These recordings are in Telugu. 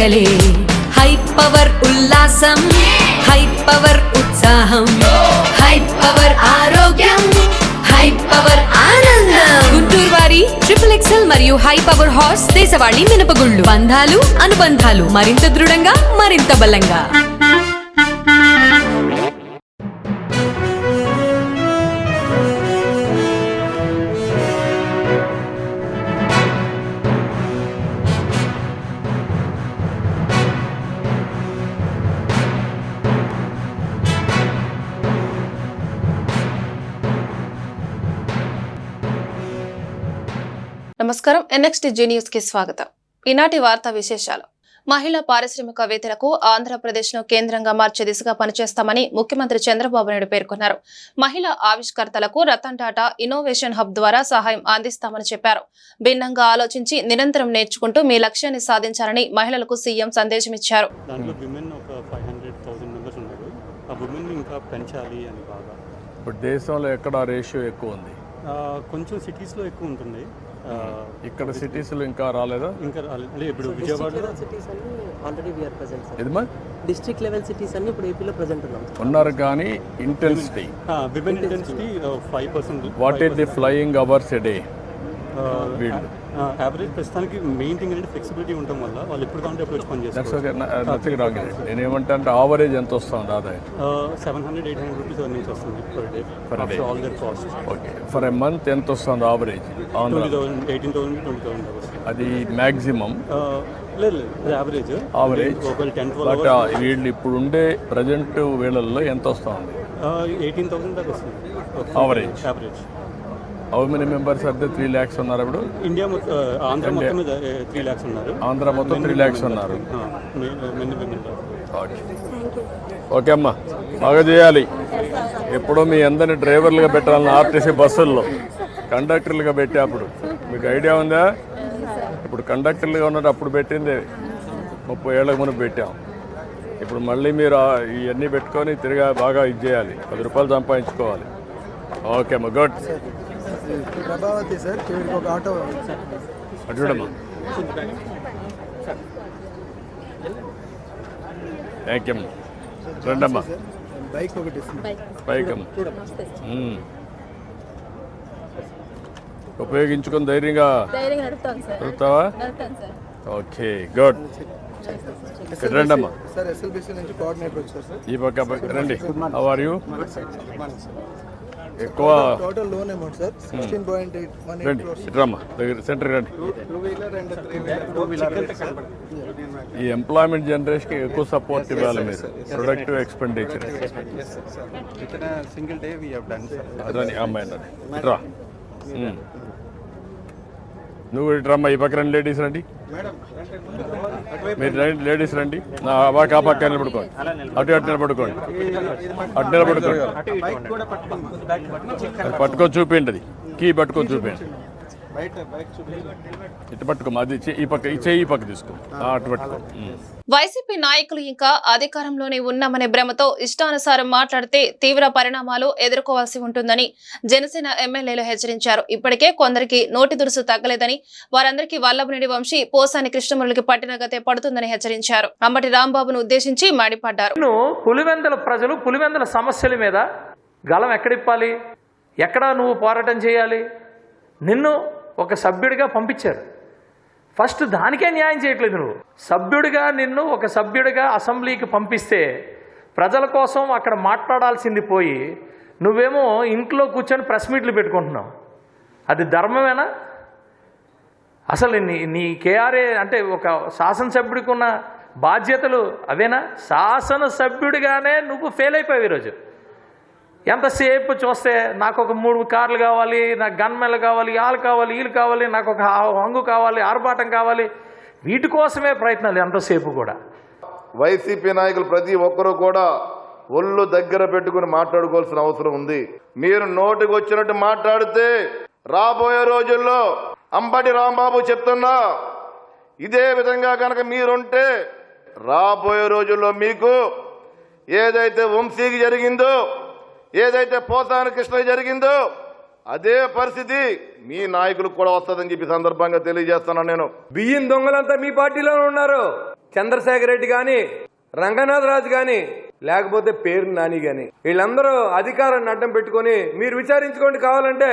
పండగలే హై పవర్ ఉల్లాసం హై పవర్ ఉత్సాహం హై పవర్ ఆరోగ్యం హై పవర్ ఆనందం. గుంటూరు వారి XXL మరియు హై పవర్ హార్స్ దేశవాళీ మినపగుళ్ళు. బంధాలు అనుబంధాలు మరింత దృఢంగా మరింత బలంగా. నమస్కారం. NXTG న్యూస్ కి స్వాగతం. ఈనాటి వార్తా విశేషాలు. మహిళా పారిశ్రామికవేత్తలకు ఆంధ్రప్రదేశ్ను కేంద్రంగా మార్చే దిశగా పనిచేస్తామని ముఖ్యమంత్రి చంద్రబాబు నాయుడు పేర్కొన్నారు. మహిళా ఆవిష్కర్తలకు రతన్ టాటా ఇన్నోవేషన్ హబ్ ద్వారా సహాయం అందిస్తామని చెప్పారు. భిన్నంగా ఆలోచించి నిరంతరం నేర్చుకుంటూ మీ లక్ష్యాన్ని సాధించాలని మహిళలకు సీఎం సందేశం ఇచ్చారు. ఇప్పుడు దేశంలో ఎక్కడ రేషియో ఎక్కువ ఉంది? కొంచెం సిటీస్లో ఎక్కువ ఉంటుంది. ఇక్కడ సిటీస్లో ఇంకా రాలేదా? ఇంకా రాలేదు. ఇప్పుడు విజయవాడలో సిటీస్ అన్ని ఆల్రెడీ వి ఆర్ ప్రెజెంట్. ఎదమా డిస్ట్రిక్ట్ లెవెల్ సిటీస్ అన్ని ఇప్పుడు ఏపీలో ప్రెజెంట్ ఉన్నారు. కానీ intensity women intensity 5%. What is the flying hours a day? Average ప్రస్తుతానికి మెయిన్ థింగ్ అంటే ఫ్లెక్సిబిలిటీ ఉండటం వల్ల వాళ్ళు ఎప్పుడు కావాలంటే అప్రోచ్ పని చేస్తారు. నేను ఏమంటే అంటే ఆవరేజ్ ఎంత వస్తుంది ఆదాయం? 700-800 రూపీస్ ఎర్నింగ్స్ వస్తుంది per day all the cost. Okay, for a month ఎంత వస్తుంది ఆవరేజ్? 18,000 అది మ్యాక్సిమం? లేదు, యావరేజ్. బట్ వీళ్ళు ఇప్పుడు ఉండే ప్రజెంట్ వేళల్లో ఎంత వస్తుంది? 18,000 దాకా వస్తుంది ఆవరేజ్. హౌ మెనీ మెంబర్స్ అదే 3 lakhs ఉన్నారు ఇప్పుడు? ఇండియా ఆంధ్ర మొత్తం 3 lakhs ఉన్నారు. ఆంధ్ర మొత్తం 3 lakhs ఉన్నారు. ఓకే అమ్మా, బాగా చేయాలి. ఎప్పుడో మీ అందరినీ డ్రైవర్లుగా పెట్టాలని ఆర్టీసీ బస్సుల్లో కండక్టర్లుగా పెట్టేప్పుడు మీకు ఐడియా ఉందా? ఇప్పుడు కండక్టర్లుగా ఉన్నట్టు అప్పుడు పెట్టింది 30 ఏళ్ళకు ముందు పెట్టాం. ఇప్పుడు మళ్ళీ మీరు ఇవన్నీ పెట్టుకొని తిరిగా బాగా ఇది చేయాలి, 10 రూపాయలు సంపాదించుకోవాలి. ఓకే అమ్మా, గుడ్. ప్రభావతి సార్, ఒక ఆటో చూడమ్మా. థ్యాంక్ యూ అమ్మా. రండమ్మా. బైక్ ఒకటి బైక్ అమ్మా ఉపయోగించుకొని ధైర్యంగా నడుపుతావా? Okay, good. రండమ్మా. సార్, SLBC నుంచి కోఆర్డినేటర్ వచ్చారు సార్. ఈ పక్క రండి. How are you? ఎక్కువ టోటల్ లోన్ అమౌంట్ సార్ 16.81 రండి. ఇట్రమ్మా, దగ్గర సెంటర్కి రండి. 2-wheeler and 3-wheeler. ఈ ఎంప్లాయ్మెంట్ జనరేషన్కి ఎక్కువ సపోర్ట్ ఇవ్వాలి మీరు. Productive expenditure. Single day we have done sir. అదని అమ్మాయి రండి. ఇట్రా, నువ్వు ఇట్రమ్మా. ఈ పక్క రండి, లేడీస్ రండి. మీరు రండి, లేడీస్ రండి. నా బాగా ఆ పక్క నిలబడుకోండి. అటు నిలబడుకోండి. అటు నిలబడుకోండి. పట్టుకొని చూపిండి, అది కీ పట్టుకొని చూపిండి. ఇటు పట్టుకోమా, అది ఈ పక్క ఈ పక్క తీసుకో. అటు పట్టుకో. వైసీపీ నాయకులు ఇంకా అధికారంలోనే ఉన్నామనే భ్రమతో ఇష్టానుసారం మాట్లాడితే తీవ్ర పరిణామాలు ఎదుర్కోవాల్సి ఉంటుందని జనసేన ఎమ్మెల్యేలు హెచ్చరించారు. ఇప్పటికే కొందరికి నోటి దురుసు తగ్గలేదని, వారందరికీ వల్లభనేని వంశీ, పోసాని కృష్ణమురళికి పట్టిన గతే పడుతుందని హెచ్చరించారు. అంబటి రాంబాబును ఉద్దేశించి మండిపడ్డారు. పులివెందుల ప్రజలు పులివెందుల సమస్యల మీద గలం ఎక్కడిప్పాలి, ఎక్కడ నువ్వు పోరాటం చేయాలి? నిన్ను ఒక సభ్యుడిగా పంపించారు. ఫస్ట్ దానికే న్యాయం చేయట్లేదు. నువ్వు సభ్యుడిగా, నిన్ను ఒక సభ్యుడిగా అసెంబ్లీకి పంపిస్తే ప్రజల కోసం అక్కడ మాట్లాడాల్సింది పోయి నువ్వేమో ఇంట్లో కూర్చొని ప్రెస్ మీట్లు పెట్టుకుంటున్నావు. అది ధర్మమేనా? అసలు నీ కేఆర్ఏ అంటే ఒక శాసనసభ్యుడికి ఉన్న బాధ్యతలు అవేనా? శాసనసభ్యుడిగానే నువ్వు ఫెయిల్ అయిపోయావు ఈరోజు. ఎంతసేపు చూస్తే నాకు ఒక 3 కార్లు కావాలి, నాకు గన్మెన్లు కావాలి, వాళ్ళు కావాలి, వీళ్ళు కావాలి, నాకు ఒక హంగు కావాలి, ఆర్భాటం కావాలి, వీటి కోసమే ప్రయత్నాలు ఎంతసేపు కూడా. వైసీపీ నాయకులు ప్రతి ఒక్కరూ కూడా ఒళ్ళు దగ్గర పెట్టుకుని మాట్లాడుకోవాల్సిన అవసరం ఉంది. మీరు నోటికి వచ్చినట్టు మాట్లాడితే రాబోయే రోజుల్లో అంబటి రాంబాబు చెప్తున్నా, ఇదే విధంగా కనుక మీరుంటే రాబోయే రోజుల్లో మీకు ఏదైతే వంశీకి జరిగిందో, ఏదైతే పోసాని కృష్ణ జరిగిందో అదే పరిస్థితి మీ నాయకులకు కూడా వస్తుందని చెప్పి సందర్భంగా తెలియజేస్తున్నాను నేను. బియ్యం దొంగలంతా మీ పార్టీలోనే ఉన్నారు. చంద్రశేఖర్ రెడ్డి గాని, రంగనాథ్ రాజు గాని, లేకపోతే పేరు నాని గాని, వీళ్ళందరూ అధికారాన్ని అడ్డం పెట్టుకొని మీరు విచారించుకోండి. కావాలంటే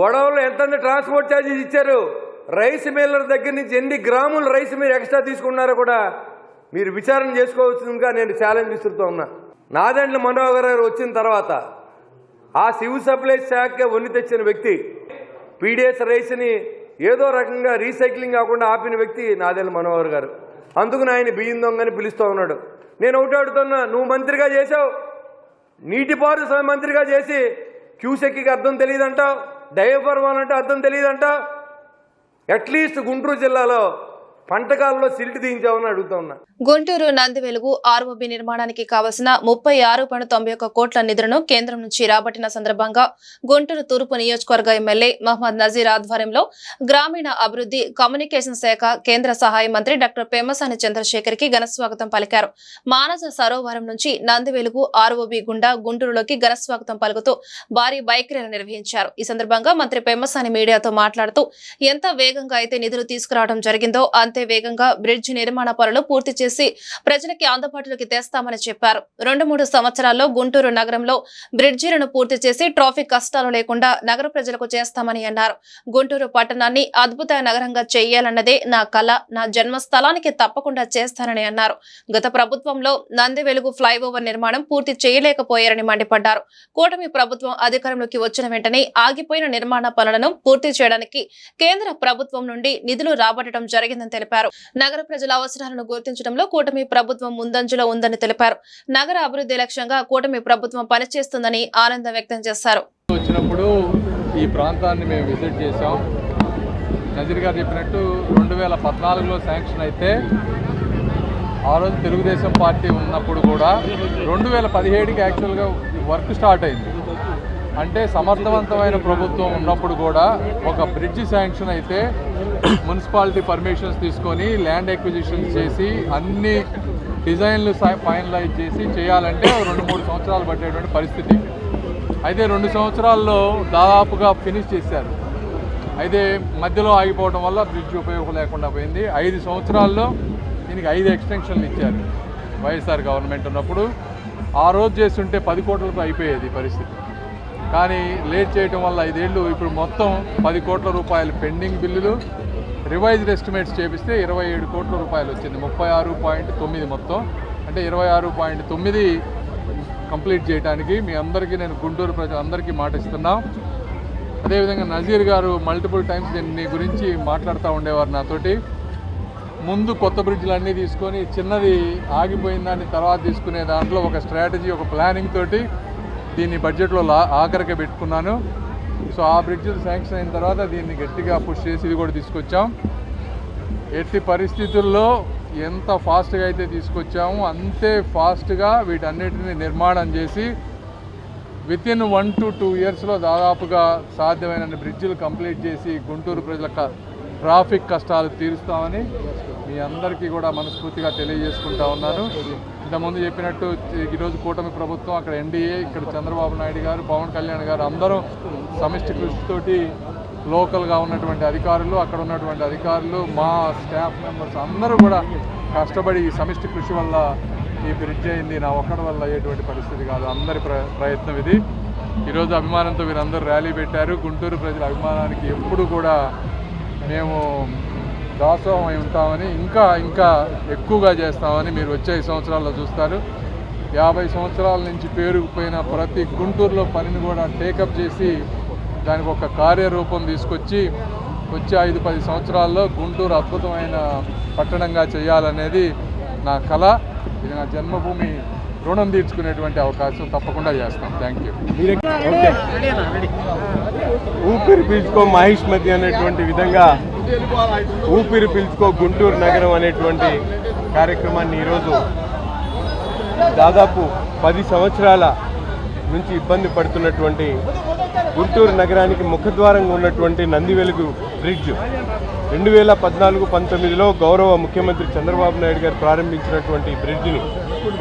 గొడవల్లో ఎంత ట్రాన్స్పోర్ట్ ఛార్జెస్ ఇచ్చారు, రైస్ మిల్లర్ దగ్గర నుంచి ఎన్ని గ్రాముల రైస్ మీరు ఎక్స్ట్రా తీసుకున్నారో కూడా మీరు విచారణ చేసుకోవచ్చుగా నేను ఛాలెంజ్ విసురుతూ ఉన్నా. నాదెండ్ల మనోహర్ గారు వచ్చిన తర్వాత ఆ సివిల్ సప్లైస్ శాఖ వన్ని తెచ్చిన వ్యక్తి, పీడిఎస్ రైస్ని ఏదో రకంగా రీసైక్లింగ్ కాకుండా ఆపిన వ్యక్తి నాదెండ్ల మనోహర్ గారు. అందుకు ఆయన బియ్యం దొంగని పిలుస్తూ ఉన్నాడు. నేను ఒకటి అడుగుతున్నా, నువ్వు మంత్రిగా చేసావు, నీటిపారుదల మంత్రిగా చేసి క్యూసెక్కి అర్థం తెలియదంటావు, డైవర్వాల్ అంటే అర్థం తెలియదంటావు. అట్లీస్ట్ గుంటూరు జిల్లాలో పంటకాలలో సిల్ట్ దించామని అడుగుతా ఉన్నా. గుంటూరు నందివెలుగు ఆర్ఓబి నిర్మాణానికి కావలసిన 36.91 కోట్ల నిధులను కేంద్రం నుంచి రాబట్టిన సందర్భంగా గుంటూరు తూర్పు నియోజకవర్గ ఎమ్మెల్యే మహమ్మద్ నజీర్ ఆధ్వర్యంలో గ్రామీణ అభివృద్ధి కమ్యూనికేషన్ శాఖ కేంద్ర సహాయ మంత్రి డాక్టర్ పెమ్మసాని చంద్రశేఖర్ కి ఘనస్వాగతం పలికారు. మానస సరోవరం నుంచి నందివెలుగు ఆర్ఓబి గుండా గుంటూరులోకి ఘనస్వాగతం పలుకుతూ భారీ బైక్ ర్యాలీ నిర్వహించారు. ఈ సందర్భంగా మంత్రి పెమ్మసాని మీడియాతో మాట్లాడుతూ ఎంత వేగంగా అయితే నిధులు తీసుకురావడం జరిగిందో అంతే వేగంగా బ్రిడ్జ్ నిర్మాణ పనులు పూర్తి చేసి ప్రజలకి అందుబాటులోకి తెస్తామని చెప్పారు. 2-3 సంవత్సరాల్లో గుంటూరు నగరంలో బ్రిడ్జిలను పూర్తి చేసి ట్రాఫిక్ కష్టాలు లేకుండా నగర ప్రజలకు చేస్తామని అన్నారు. గుంటూరు పట్టణాన్ని అద్భుత నగరంగా చేయాలన్నదే నా కళ, నా జన్మస్థలానికి తప్పకుండా చేస్తానని అన్నారు. గత ప్రభుత్వంలో నందివెలుగు ఫ్లైఓవర్ నిర్మాణం పూర్తి చేయలేకపోయారని మండిపడ్డారు. కూటమి ప్రభుత్వం అధికారంలోకి వచ్చిన వెంటనే ఆగిపోయిన నిర్మాణ పనులను పూర్తి చేయడానికి కేంద్ర ప్రభుత్వం నుండి నిధులు రాబట్టడం జరిగిందని తెలిపారు. నగర ప్రజల అవసరాలను గుర్తించడంలో కూటమి ప్రభుత్వం ముందంజలో ఉందని తెలిపారు. నగర అభివృద్ధి లక్ష్యంగా కూటమి ప్రభుత్వం పనిచేస్తుందని ఆనందం వ్యక్తం చేశారు. వచ్చినప్పుడు ఈ ప్రాంతాన్ని మేము విజిట్ చేశాం. నజీర్ గారు చెప్పినట్టు 2014లో శాంక్షన్ అయితే ఆ రోజు తెలుగుదేశం పార్టీ ఉన్నప్పుడు కూడా 2017కి యాక్చువల్గా వర్క్ స్టార్ట్ అయింది. అంటే సమర్థవంతమైన ప్రభుత్వం ఉన్నప్పుడు కూడా ఒక బ్రిడ్జ్ శాంక్షన్ అయితే మున్సిపాలిటీ పర్మిషన్స్ తీసుకొని ల్యాండ్ ఎక్విజిషన్ చేసి అన్ని డిజైన్లు ఫైనలైజ్ చేసి చేయాలంటే 2-3 సంవత్సరాలు పట్టేటువంటి పరిస్థితి. అయితే 2 సంవత్సరాల్లో దాదాపుగా ఫినిష్ చేశారు. అయితే మధ్యలో ఆగిపోవడం వల్ల బ్రిడ్జ్ ఉపయోగం లేకుండా పోయింది. 5 సంవత్సరాల్లో దీనికి 5 ఎక్స్టెన్షన్లు ఇచ్చారు వైఎస్ఆర్ గవర్నమెంట్ ఉన్నప్పుడు. ఆ రోజు చేస్తుంటే 10 కోట్లకు అయిపోయేది పరిస్థితి. కానీ లేట్ చేయడం వల్ల 5 ఏళ్ళు ఇప్పుడు మొత్తం 10 కోట్ల రూపాయలు పెండింగ్ బిల్లులు, రివైజ్డ్ ఎస్టిమేట్స్ చేపిస్తే 27 కోట్ల రూపాయలు వచ్చింది. 36.9 మొత్తం అంటే 26.9 కంప్లీట్ చేయడానికి మీ అందరికీ నేను గుంటూరు ప్రజలందరికీ మాట ఇస్తున్నాం. అదేవిధంగా నజీర్ గారు మల్టిపుల్ టైమ్స్ దీని గురించి మాట్లాడుతూ ఉండేవారు నాతోటి. ముందు కొత్త బ్రిడ్జ్లు అన్నీ తీసుకొని చిన్నది ఆగిపోయిన దాన్ని తర్వాత తీసుకునే దాంట్లో ఒక స్ట్రాటజీ, ఒక ప్లానింగ్ తోటి దీన్ని బడ్జెట్లో ఆఖరికి పెట్టుకున్నాను. సో ఆ బ్రిడ్జ్ శాంక్షన్ అయిన తర్వాత దీన్ని గట్టిగా పుష్ చేసి ఇది కూడా తీసుకొచ్చాం. ఎట్టి పరిస్థితుల్లో ఎంత ఫాస్ట్గా అయితే తీసుకొచ్చామో అంతే ఫాస్ట్గా వీటన్నిటిని నిర్మాణం చేసి వితిన్ 1 to 2 ఇయర్స్లో దాదాపుగా సాధ్యమైన బ్రిడ్జిలు కంప్లీట్ చేసి గుంటూరు ప్రజల ట్రాఫిక్ కష్టాలు తీరుస్తామని మీ అందరికీ కూడా మనస్ఫూర్తిగా తెలియజేసుకుంటా ఉన్నాను. ఇంతకుముందు చెప్పినట్టు ఈరోజు కూటమి ప్రభుత్వం, అక్కడ ఎన్డీఏ, ఇక్కడ చంద్రబాబు నాయుడు గారు, పవన్ కళ్యాణ్ గారు అందరూ సమిష్టి కృషితోటి లోకల్గా ఉన్నటువంటి అధికారులు, అక్కడ ఉన్నటువంటి అధికారులు, మా స్టాఫ్ మెంబర్స్ అందరూ కూడా కష్టపడి ఈ సమిష్టి కృషి వల్ల ఈ బ్రిడ్జ్ అయింది. నా ఒక్కడి వల్ల అయ్యేటువంటి పరిస్థితి కాదు, అందరి ప్రయత్నం ఇది. ఈరోజు అభిమానంతో వీరందరూ ర్యాలీ పెట్టారు. గుంటూరు ప్రజల అభిమానానికి ఎప్పుడు కూడా మేము దాసోహం అయి ఉంటామని, ఇంకా ఎక్కువగా చేస్తామని మీరు వచ్చే 5 సంవత్సరాల్లో చూస్తారు. 50 సంవత్సరాల నుంచి పేరుకుపోయిన ప్రతి గుంటూరులో పనిని కూడా టేకప్ చేసి దానికి ఒక కార్యరూపం తీసుకొచ్చి వచ్చే 5-10 సంవత్సరాల్లో గుంటూరు అద్భుతమైన పట్టణంగా చేయాలనేది నా కళ. ఇది నా జన్మభూమి రుణం తీర్చుకునేటువంటి అవకాశం తప్పకుండా చేస్తాం. Thank you. ఊపిరి పీల్చుకో మహేష్ మధ్య అనేటువంటి విధంగా ఊపిరి పీల్చుకో గుంటూరు నగరం అనేటువంటి కార్యక్రమాన్ని ఈరోజు దాదాపు 10 సంవత్సరాల నుంచి ఇబ్బంది పడుతున్నటువంటి గుంటూరు నగరానికి ముఖద్వారంగా ఉన్నటువంటి నందివెలుగు బ్రిడ్జ్ 2014-19లో గౌరవ ముఖ్యమంత్రి చంద్రబాబు నాయుడు గారు ప్రారంభించినటువంటి బ్రిడ్జిని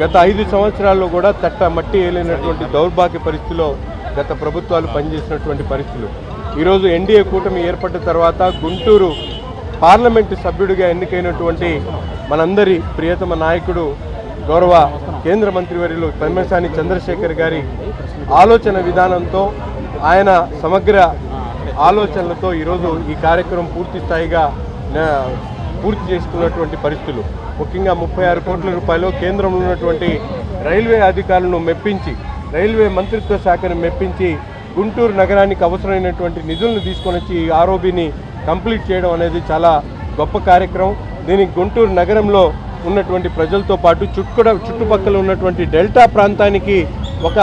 గత 5 సంవత్సరాల్లో కూడా మట్టి ఏలినటువంటి దౌర్భాగ్య పరిస్థితిలో గత ప్రభుత్వాలు పనిచేసినటువంటి పరిస్థితులు. ఈరోజు ఎన్డీఏ కూటమి ఏర్పడిన తర్వాత గుంటూరు పార్లమెంటు సభ్యుడిగా ఎన్నికైనటువంటి మనందరి ప్రియతమ నాయకుడు గౌరవ కేంద్ర మంత్రివర్యులు పెమ్మసాని చంద్రశేఖర్ గారి ఆలోచన విధానంతో ఆయన సమగ్ర ఆలోచనలతో ఈరోజు ఈ కార్యక్రమం పూర్తి స్థాయిగా పూర్తి చేసుకున్నటువంటి పరిస్థితులు. ముఖ్యంగా 36 కోట్ల రూపాయలు కేంద్రంలో ఉన్నటువంటి రైల్వే అధికారులను మెప్పించి, రైల్వే మంత్రిత్వ శాఖను మెప్పించి గుంటూరు నగరానికి అవసరమైనటువంటి నిధులను తీసుకొని వచ్చి ఆర్ఓబీని కంప్లీట్ చేయడం అనేది చాలా గొప్ప కార్యక్రమం. దీనికి గుంటూరు నగరంలో ఉన్నటువంటి ప్రజలతో పాటు చుట్టుపక్కల ఉన్నటువంటి డెల్టా ప్రాంతానికి ఒక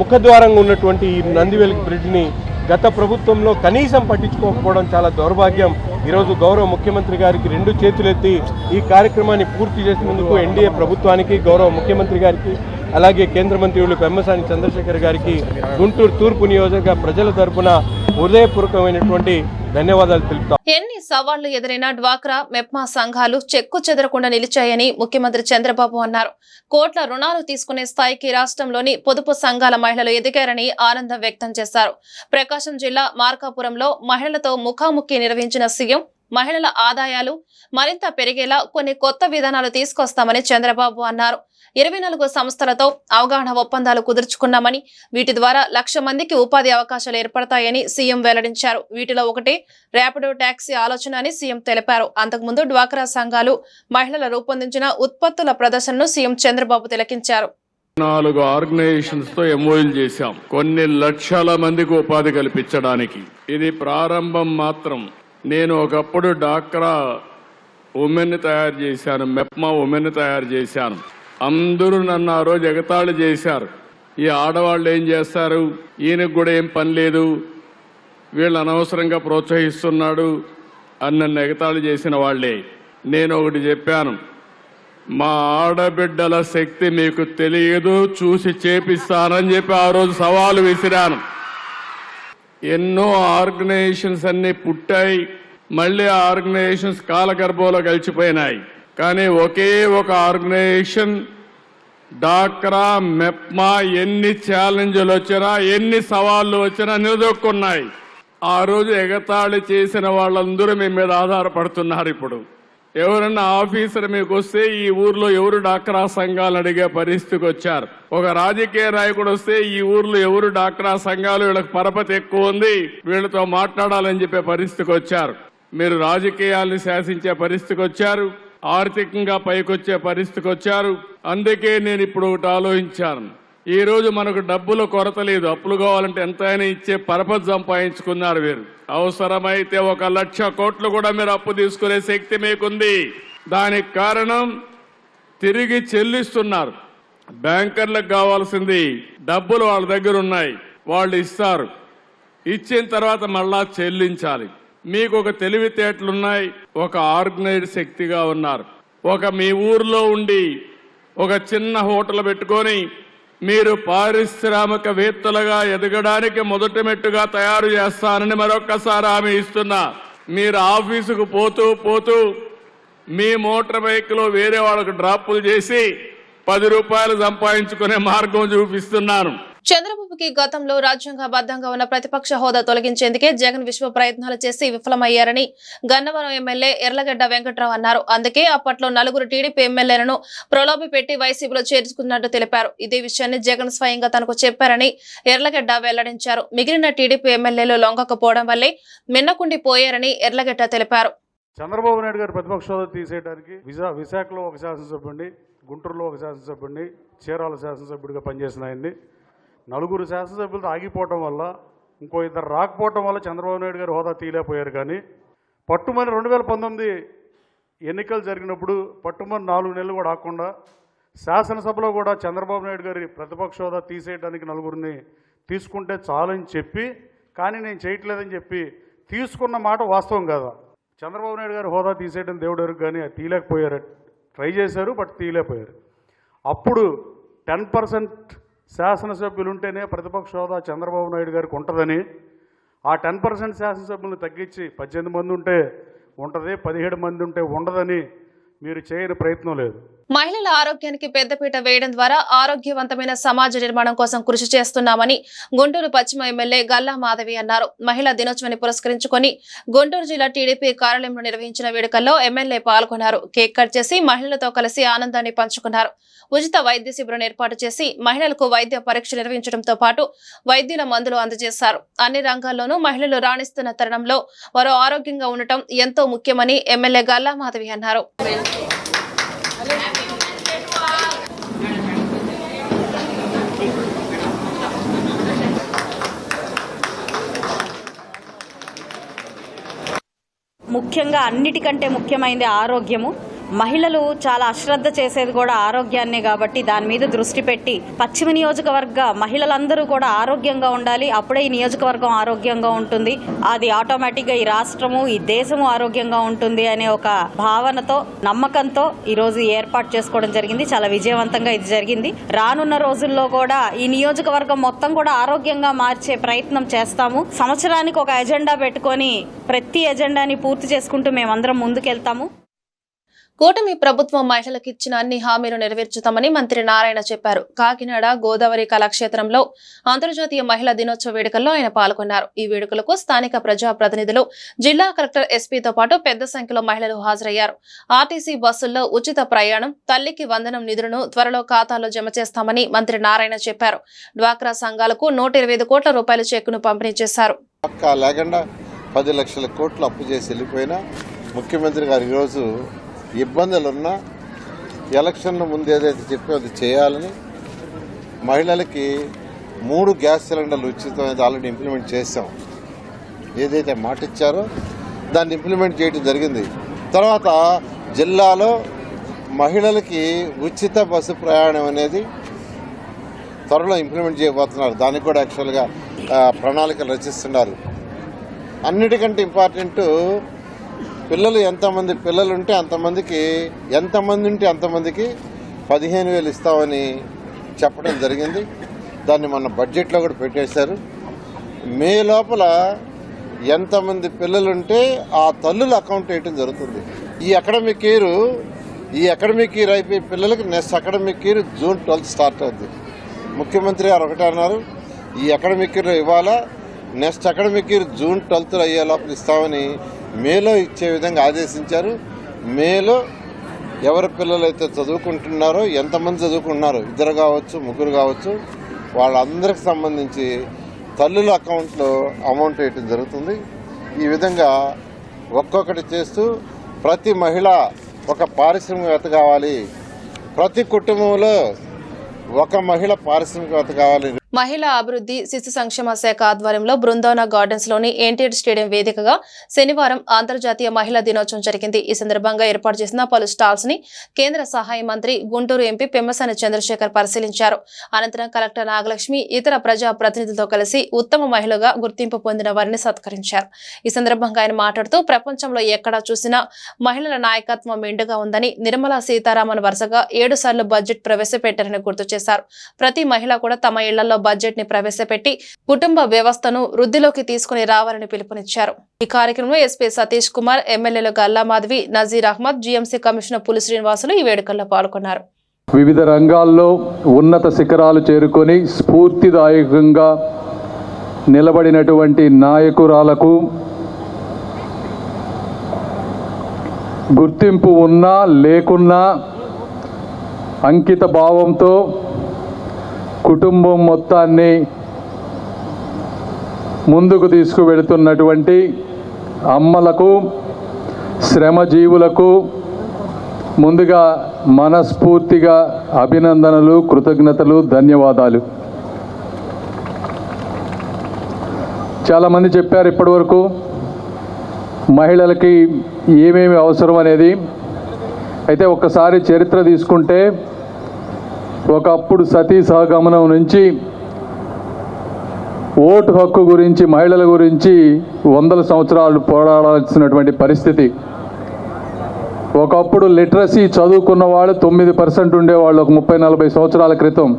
ముఖద్వారంగా ఉన్నటువంటి ఈ నందివెలుగు బ్రిడ్జ్ని గత ప్రభుత్వంలో కనీసం పట్టించుకోకపోవడం చాలా దౌర్భాగ్యం. ఈరోజు గౌరవ ముఖ్యమంత్రి గారికి 2 చేతులెత్తి ఈ కార్యక్రమాన్ని పూర్తి చేసినందుకు ఎన్డీఏ ప్రభుత్వానికి, గౌరవ ముఖ్యమంత్రి గారికి, అలాగే కేంద్ర మంత్రులు పెమ్మసాని చంద్రశేఖర్ గారికి గుంటూరు తూర్పు నియోజకవర్గ ప్రజల తరపున హృదయపూర్వకమైనటువంటి ధన్యవాదాలు తెలుపుతాం. ఎన్ని సవాళ్లు ఎదురైనా డ్వాక్రా, మెప్మా సంఘాలు చెక్కు చెదరకుండా నిలిచాయని ముఖ్యమంత్రి చంద్రబాబు అన్నారు. కోట్ల రుణాలు తీసుకునే స్థాయికి రాష్ట్రంలోని పొదుపు సంఘాల మహిళలు ఎదిగారని ఆనందం వ్యక్తం చేశారు. ప్రకాశం జిల్లా మార్కాపురంలో మహిళలతో ముఖాముఖి నిర్వహించిన సీఎం మహిళల ఆదాయాలు మరింత పెరిగేలా కొన్ని కొత్త విధానాలు తీసుకొస్తామని చంద్రబాబు అన్నారు. 24 సంస్థలతో అవగాహన ఒప్పందాలు కుదుర్చుకున్నామని, వీటి ద్వారా 1,00,000 మందికి ఉపాధి అవకాశాలు ఏర్పడతాయని సీఎం వెల్లడించారు. వీటిలో ఒకటి ర్యాపిడో టాక్సీ ఆలోచన అని సీఎం తెలిపారు. అంతకుముందు డ్వాక్రా సంఘాలు మహిళలు రూపొందించిన ఉత్పత్తుల ప్రదర్శనను సీఎం చంద్రబాబు తిలకించారు. 4 ఆర్గనైజేషన్స్ తో ఎంఓయూలు చేశాం, కొన్ని లక్షల మందికి ఉపాధి కల్పించడానికి. ఇది ప్రారంభం మాత్రం. నేను ఒకప్పుడు డాక్రా ఉమెన్ తయారు చేశాను, మెప్మా ఉమెన్ తయారు చేశాను. అందరూ నన్ను ఆ రోజు ఎగతాళి చేశారు. ఈ ఆడవాళ్ళు ఏం చేస్తారు, ఈయనకు కూడా ఏం పని లేదు, వీళ్ళు అనవసరంగా ప్రోత్సహిస్తున్నాడు అని నన్ను ఎగతాళి చేసిన వాళ్లే. నేను ఒకటి చెప్పాను, మా ఆడబిడ్డల శక్తి మీకు తెలియదు, చూసి చేపిస్తానని చెప్పి ఆ రోజు సవాలు విసిరాను. ఎన్నో ఆర్గనైజేషన్స్ అన్ని పుట్టాయి, మళ్ళీ ఆ ఆర్గనైజేషన్స్ కాలగర్భంలో కలిసిపోయినాయి. కానీ ఒకే ఒక ఆర్గనైజేషన్ డాక్రా, మెప్మా ఎన్ని ఛాలెంజ్లు వచ్చినా, ఎన్ని సవాళ్లు వచ్చినా నిలదొక్కున్నాయి. ఆ రోజు ఎగతాళి చేసిన వాళ్ళందరూ మీ మీద ఆధారపడుతున్నారు. ఇప్పుడు ఎవరన్నా ఆఫీసర్ మీకు వస్తే ఈ ఊర్లో ఎవరు డాక్రా సంఘాలు అడిగే పరిస్థితికి వచ్చారు. ఒక రాజకీయ నాయకుడు వస్తే ఈ ఊర్లో ఎవరు డాక్రా సంఘాలు, వీళ్ళకి పరపతి ఎక్కువ ఉంది, వీళ్ళతో మాట్లాడాలని చెప్పే పరిస్థితికి వచ్చారు. మీరు రాజకీయాల్ని శాసించే పరిస్థితికి వచ్చారు, ఆర్థికంగా పైకొచ్చే పరిస్థితికి వచ్చారు. అందుకే నేను ఇప్పుడు ఒకటి ఆలోచించాను. ఈ రోజు మనకు డబ్బుల కొరత లేదు, అప్పులు కావాలంటే ఎంతైనా ఇచ్చే పరపతి సంపాదించుకున్నారు మీరు. అవసరమైతే 1,00,000 కోట్లు కూడా మీరు అప్పు తీసుకునే శక్తి మీకుంది. దానికి కారణం తిరిగి చెల్లిస్తున్నారు. బ్యాంకర్లకు కావాల్సింది డబ్బులు వాళ్ళ దగ్గర ఉన్నాయి, వాళ్ళు ఇస్తారు. ఇచ్చిన తర్వాత మళ్ళా చెల్లించాలి. మీకు ఒక తెలివితేటలున్నాయి, ఒక ఆర్గనైజ్డ్ శక్తిగా ఉన్నారు. మీ ఊర్లో ఉండి ఒక చిన్న హోటల్ పెట్టుకొని మీరు పారిశ్రామికవేత్తలుగా ఎదగడానికి మొదటి మెట్టుగా తయారు చేస్తానని మరొక్కసారి హామీ ఇస్తున్నా. మీరు ఆఫీసుకు పోతూ మీ మోటార్ బైక్లో వేరే వాళ్ళకు డ్రాపులు చేసి 10 రూపాయలు సంపాదించుకునే మార్గం చూపిస్తున్నాను. చంద్రబాబుకి గతంలో రాజ్యాంగబద్ధంగా ఉన్న ప్రతిపక్ష హోదా తొలగించేందుకే జగన్ విశ్వ ప్రయత్నాలు చేసి విఫలమయ్యారని గన్నవరం ఎమ్మెల్యే ఎర్లగడ్డ వెంకట్రావు అన్నారు. అందుకే అప్పట్లో 4 టీడీపీ ఎమ్మెల్యేలను ప్రలోభి పెట్టి వైసీపీలో చేర్చుకున్నట్టు తెలిపారు. ఇదే విషయాన్ని జగన్ స్వయంగా తనకు చెప్పారని ఎర్లగడ్డ వెల్లడించారు. మిగిలిన టీడీపీ ఎమ్మెల్యేలు లొంగకపోవడం వల్లే మిన్నకుండిపోయారని ఎర్లగడ్డ తెలిపారు. చంద్రబాబు నాయుడు గారు ప్రతిపక్ష హోదా తీసేయడానికి విశాఖలో ఒక శాసనసభ్యుడిని, గుంటూరులో ఒక శాసనసభ్యుడిని, చీరాల శాసనసభ్యుడిగా పనిచేసిన ఆయన్ని 4 శాసనసభ్యులతో ఆగిపోవటం వల్ల, ఇంకో 2 రాకపోవటం వల్ల చంద్రబాబు నాయుడు గారు హోదా తీయలేకపోయారు. కానీ పట్టుమని 2019 ఎన్నికలు జరిగినప్పుడు పట్టుమని 4 నెలలు కూడా ఆకుండా శాసనసభలో కూడా చంద్రబాబు నాయుడు గారి ప్రతిపక్ష హోదా తీసేయడానికి 4 తీసుకుంటే చాలని చెప్పి, కానీ నేను చేయట్లేదని చెప్పి తీసుకున్న మాట వాస్తవం కాదా? చంద్రబాబు నాయుడు గారు హోదా తీసేయడం దేవుడు ఎరుగు, కానీ అది తీయలేకపోయారు. ట్రై చేశారు, బట్ తీయలేకపోయారు. అప్పుడు 10% శాసనసభ్యులు ఉంటేనే ప్రతిపక్ష హోదా చంద్రబాబు నాయుడు గారికి ఉంటుందని, ఆ 10% శాసనసభ్యులను తగ్గించి 18 మంది ఉంటే ఉంటుంది, 17 మంది ఉంటే ఉండదని మీరు చేయని ప్రయత్నం లేదు. మహిళల ఆరోగ్యానికి పెద్దపీట వేయడం ద్వారా ఆరోగ్యవంతమైన సమాజ నిర్మాణం కోసం కృషి చేస్తున్నామని గుంటూరు పశ్చిమ ఎమ్మెల్యే గల్లా మాధవి అన్నారు. మహిళా దినోత్సవాన్ని పురస్కరించుకొని గుంటూరు జిల్లా టీడీపీ కార్యాలయంలో నిర్వహించిన వేడుకల్లో ఎమ్మెల్యే పాల్గొన్నారు. కేక్ కట్ చేసి మహిళలతో కలిసి ఆనందాన్ని పంచుకున్నారు. ఉచిత వైద్య శిబిరం ఏర్పాటు చేసి మహిళలకు వైద్య పరీక్ష నిర్వహించడంతో పాటు వైద్యుల మందులు అందజేశారు. అన్ని రంగాల్లోనూ మహిళలు రాణిస్తున్న తరుణంలో వారు ఆరోగ్యంగా ఉండటం ఎంతో ముఖ్యమని ఎమ్మెల్యే గల్లా మాధవి అన్నారు. ముఖ్యంగా అన్నిటికంటే ముఖ్యమైనది ఆరోగ్యము. మహిళలు చాలా అశ్రద్ధ చేసేది కూడా ఆరోగ్యాన్నే కాబట్టి దాని మీద దృష్టి పెట్టి పశ్చిమ నియోజకవర్గ మహిళలందరూ కూడా ఆరోగ్యంగా ఉండాలి. అప్పుడే ఈ నియోజకవర్గం ఆరోగ్యంగా ఉంటుంది. అది ఆటోమేటిక్గా ఈ రాష్ట్రము ఈ దేశము ఆరోగ్యంగా ఉంటుంది అనే ఒక భావనతో నమ్మకంతో ఈరోజు ఏర్పాటు చేసుకోవడం జరిగింది. చాలా విజయవంతంగా ఇది జరిగింది. రానున్న రోజుల్లో కూడా ఈ నియోజకవర్గం మొత్తం కూడా ఆరోగ్యంగా మార్చే ప్రయత్నం చేస్తాము. సంవత్సరానికి ఒక ఎజెండా పెట్టుకొని ప్రతి ఎజెండాని పూర్తి చేసుకుంటూ మేమందరం ముందుకెళ్తాము. కూటమి ప్రభుత్వం మహిళలకు ఇచ్చిన అన్ని హామీలు నెరవేర్చుతామని మంత్రి నారాయణ చెప్పారు. కాకినాడ గోదావరి కళాక్షేత్రంలో అంతర్జాతీయ మహిళా దినోత్సవ వేడుకల్లో ఆయన పాల్గొన్నారు. ఈ వేడుకలకు స్థానిక ప్రజాప్రతినిధులు, జిల్లా కలెక్టర్, ఎస్పీతో పాటు పెద్ద సంఖ్యలో మహిళలు హాజరయ్యారు. ఆర్టీసీ బస్సుల్లో ఉచిత ప్రయాణం, తల్లికి వందనం నిధులను త్వరలో ఖాతాలో జమ చేస్తామని మంత్రి నారాయణ చెప్పారు. డ్వాక్రా సంఘాలకు 125 కోట్ల రూపాయల చెక్కును పంపిణీ చేశారు. 10 లక్షల కోట్లు అప్పు చేసి వెళ్ళిపోయినా ముఖ్యమంత్రి గారు ఈరోజు ఇబ్బందులున్నా ఎలక్షన్ల ముందు ఏదైతే చెప్పో అది చేయాలని మహిళలకి 3 గ్యాస్ సిలిండర్లు ఉచితం అనేది ఆల్రెడీ ఇంప్లిమెంట్ చేశాం. ఏదైతే మాట ఇచ్చారో దాన్ని ఇంప్లిమెంట్ చేయడం జరిగింది. తర్వాత జిల్లాలో మహిళలకి ఉచిత బస్సు ప్రయాణం అనేది త్వరలో ఇంప్లిమెంట్ చేయబోతున్నారు. దానికి కూడా యాక్చువల్గా ప్రణాళికలు రచిస్తున్నారు. అన్నిటికంటే ఇంపార్టెంట్ పిల్లలు ఎంతమంది పిల్లలు ఉంటే అంతమందికి, ఎంతమంది ఉంటే అంతమందికి 15,000 ఇస్తామని చెప్పడం జరిగింది. దాన్ని మన బడ్జెట్లో కూడా పెట్టేశారు. మే లోపల ఎంతమంది పిల్లలుంటే ఆ తల్లుల అకౌంట్ వేయటం జరుగుతుంది. ఈ అకాడమిక్ ఇయర్ అయిపోయి పిల్లలకి next academic year June 12 start అవుతుంది. ముఖ్యమంత్రి గారు ఒకటే అన్నారు, ఈ అకాడమిక్ ఇయర్ ఇవ్వాలా, నెక్స్ట్ అకాడమిక్ ఇయర్ June 12 అయ్యే లోపల ఇస్తామని మేలో ఇచ్చే విధంగా ఆదేశించారు. మేలో ఎవరి పిల్లలు అయితే చదువుకుంటున్నారో, ఎంతమంది చదువుకుంటున్నారో, 2 కావచ్చు 3 కావచ్చు, వాళ్ళందరికి సంబంధించి తల్లుల అకౌంట్లో అమౌంట్ వేయటం జరుగుతుంది. ఈ విధంగా ఒక్కొక్కటి చేస్తూ ప్రతి మహిళ ఒక పారిశ్రామికవేత్త కావాలి, ప్రతి కుటుంబంలో ఒక మహిళ పారిశ్రామికవేత్త కావాలి. మహిళా అభివృద్ధి శిశు సంక్షేమ శాఖ ఆధ్వర్యంలో బృందావన గార్డెన్స్ లోని ఎన్టీఆర్ స్టేడియం వేదికగా శనివారం అంతర్జాతీయ మహిళా దినోత్సవం జరిగింది. ఈ సందర్భంగా ఏర్పాటు చేసిన పలు స్టాల్స్ ని కేంద్ర సహాయ మంత్రి గుంటూరు ఎంపీ పెమ్మసాని చంద్రశేఖర్ పరిశీలించారు. అనంతరం కలెక్టర్ నాగలక్ష్మి ఇతర ప్రజా ప్రతినిధులతో కలిసి ఉత్తమ మహిళగా గుర్తింపు పొందిన వారిని సత్కరించారు. ఈ సందర్భంగా ఆయన మాట్లాడుతూ ప్రపంచంలో ఎక్కడా చూసినా మహిళల నాయకత్వం మెండుగా ఉందని, నిర్మలా సీతారామన్ వరుసగా 7 సార్లు బడ్జెట్ ప్రవేశపెట్టారని గుర్తు చేశారు. ప్రతి మహిళ కూడా తమ ఇళ్లలో బడ్జెట్ ని ప్రవేశపెట్టి కుటుంబ వ్యవస్థను వృద్ధిలోకి తీసుకుని రావాలని పిలుపునిచ్చారు. ఈ కార్యక్రమంలో ఎస్పీ సతీష్ కుమార్, ఎమ్మెల్యేలు గల్లా మాధవి, నజీర్ అహ్మద్, జీఎంసీ కమిషనర్ పులి శ్రీనివాసులు ఈ వేడుకల్లో పాల్గొన్నారు. వివిధ రంగాల్లో ఉన్నత శిఖరాలు చేరుకొని స్ఫూర్తిదాయకంగా నిలబడినటువంటి నాయకురాలకు గుర్తింపు ఉన్నా లేకున్నా అంకిత భావంతో కుటుంబం మొత్తాన్ని ముందుకు తీసుకువెడుతున్నటువంటి అమ్మలకు, శ్రమజీవులకు ముందుగా మనస్ఫూర్తిగా అభినందనలు, కృతజ్ఞతలు, ధన్యవాదాలు. చాలామంది చెప్పారు ఇప్పటివరకు మహిళలకి ఏమేమి అవసరం అనేది. అయితే ఒక్కసారి చరిత్ర తీసుకుంటే ఒకప్పుడు సతీ సహగమనం నుంచి ఓటు హక్కు గురించి, మహిళల గురించి 100 సంవత్సరాలు పోరాడాల్సినటువంటి పరిస్థితి. ఒకప్పుడు లిటరసీ చదువుకున్న వాళ్ళు 9% ఉండేవాళ్ళు ఒక 30-40 సంవత్సరాల క్రితం.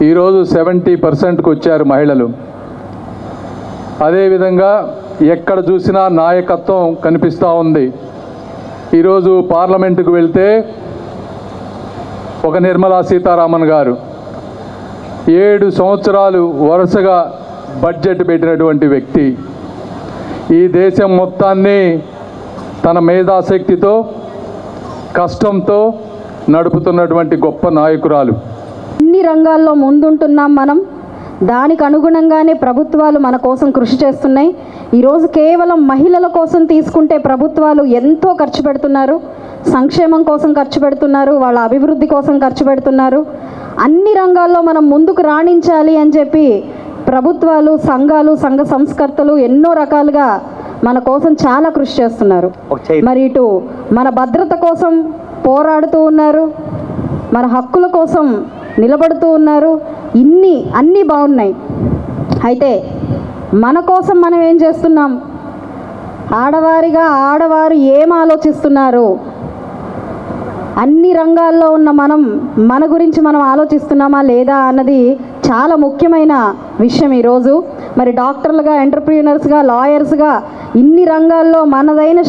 ఈరోజు 70%కు వచ్చారు మహిళలు. అదేవిధంగా ఎక్కడ చూసినా నాయకత్వం కనిపిస్తూ ఉంది. ఈరోజు పార్లమెంటుకు వెళ్తే ఒక నిర్మలా సీతారామన్ గారు 7 సంవత్సరాలు వరుసగా బడ్జెట్ పెట్టినటువంటి వ్యక్తి. ఈ దేశం మొత్తాన్ని తన మేధాశక్తితో కష్టంతో నడుపుతున్నటువంటి గొప్ప నాయకురాలు. అన్ని రంగాల్లో ముందుంటున్నాం మనం. దానికి అనుగుణంగానే ప్రభుత్వాలు మన కోసం కృషి చేస్తున్నాయి. ఈరోజు కేవలం మహిళల కోసం తీసుకుంటే ప్రభుత్వాలు ఎంతో ఖర్చు పెడుతున్నారు. సంక్షేమం కోసం ఖర్చు పెడుతున్నారు, వాళ్ళ అభివృద్ధి కోసం ఖర్చు పెడుతున్నారు. అన్ని రంగాల్లో మనం ముందుకు రాణించాలి అని చెప్పి ప్రభుత్వాలు, సంఘాలు, సంఘ సంస్కర్తలు ఎన్నో రకాలుగా మన కోసం చాలా కృషి చేస్తున్నారు. మరి ఇటు మన భద్రత కోసం పోరాడుతూ ఉన్నారు, మన హక్కుల కోసం నిలబడుతూ ఉన్నారు. అన్నీ బాగున్నాయి. అయితే మన కోసం మనం ఏం చేస్తున్నాం? ఆడవారు ఏం ఆలోచిస్తున్నారు? అన్ని రంగాల్లో ఉన్న మన గురించి మనం ఆలోచిస్తున్నామా లేదా అన్నది చాలా ముఖ్యమైన విషయం ఈరోజు. మరి డాక్టర్లుగా, ఎంటర్ప్రీనర్స్గా, లాయర్స్గా ఇన్ని రంగాల్లో మనదైన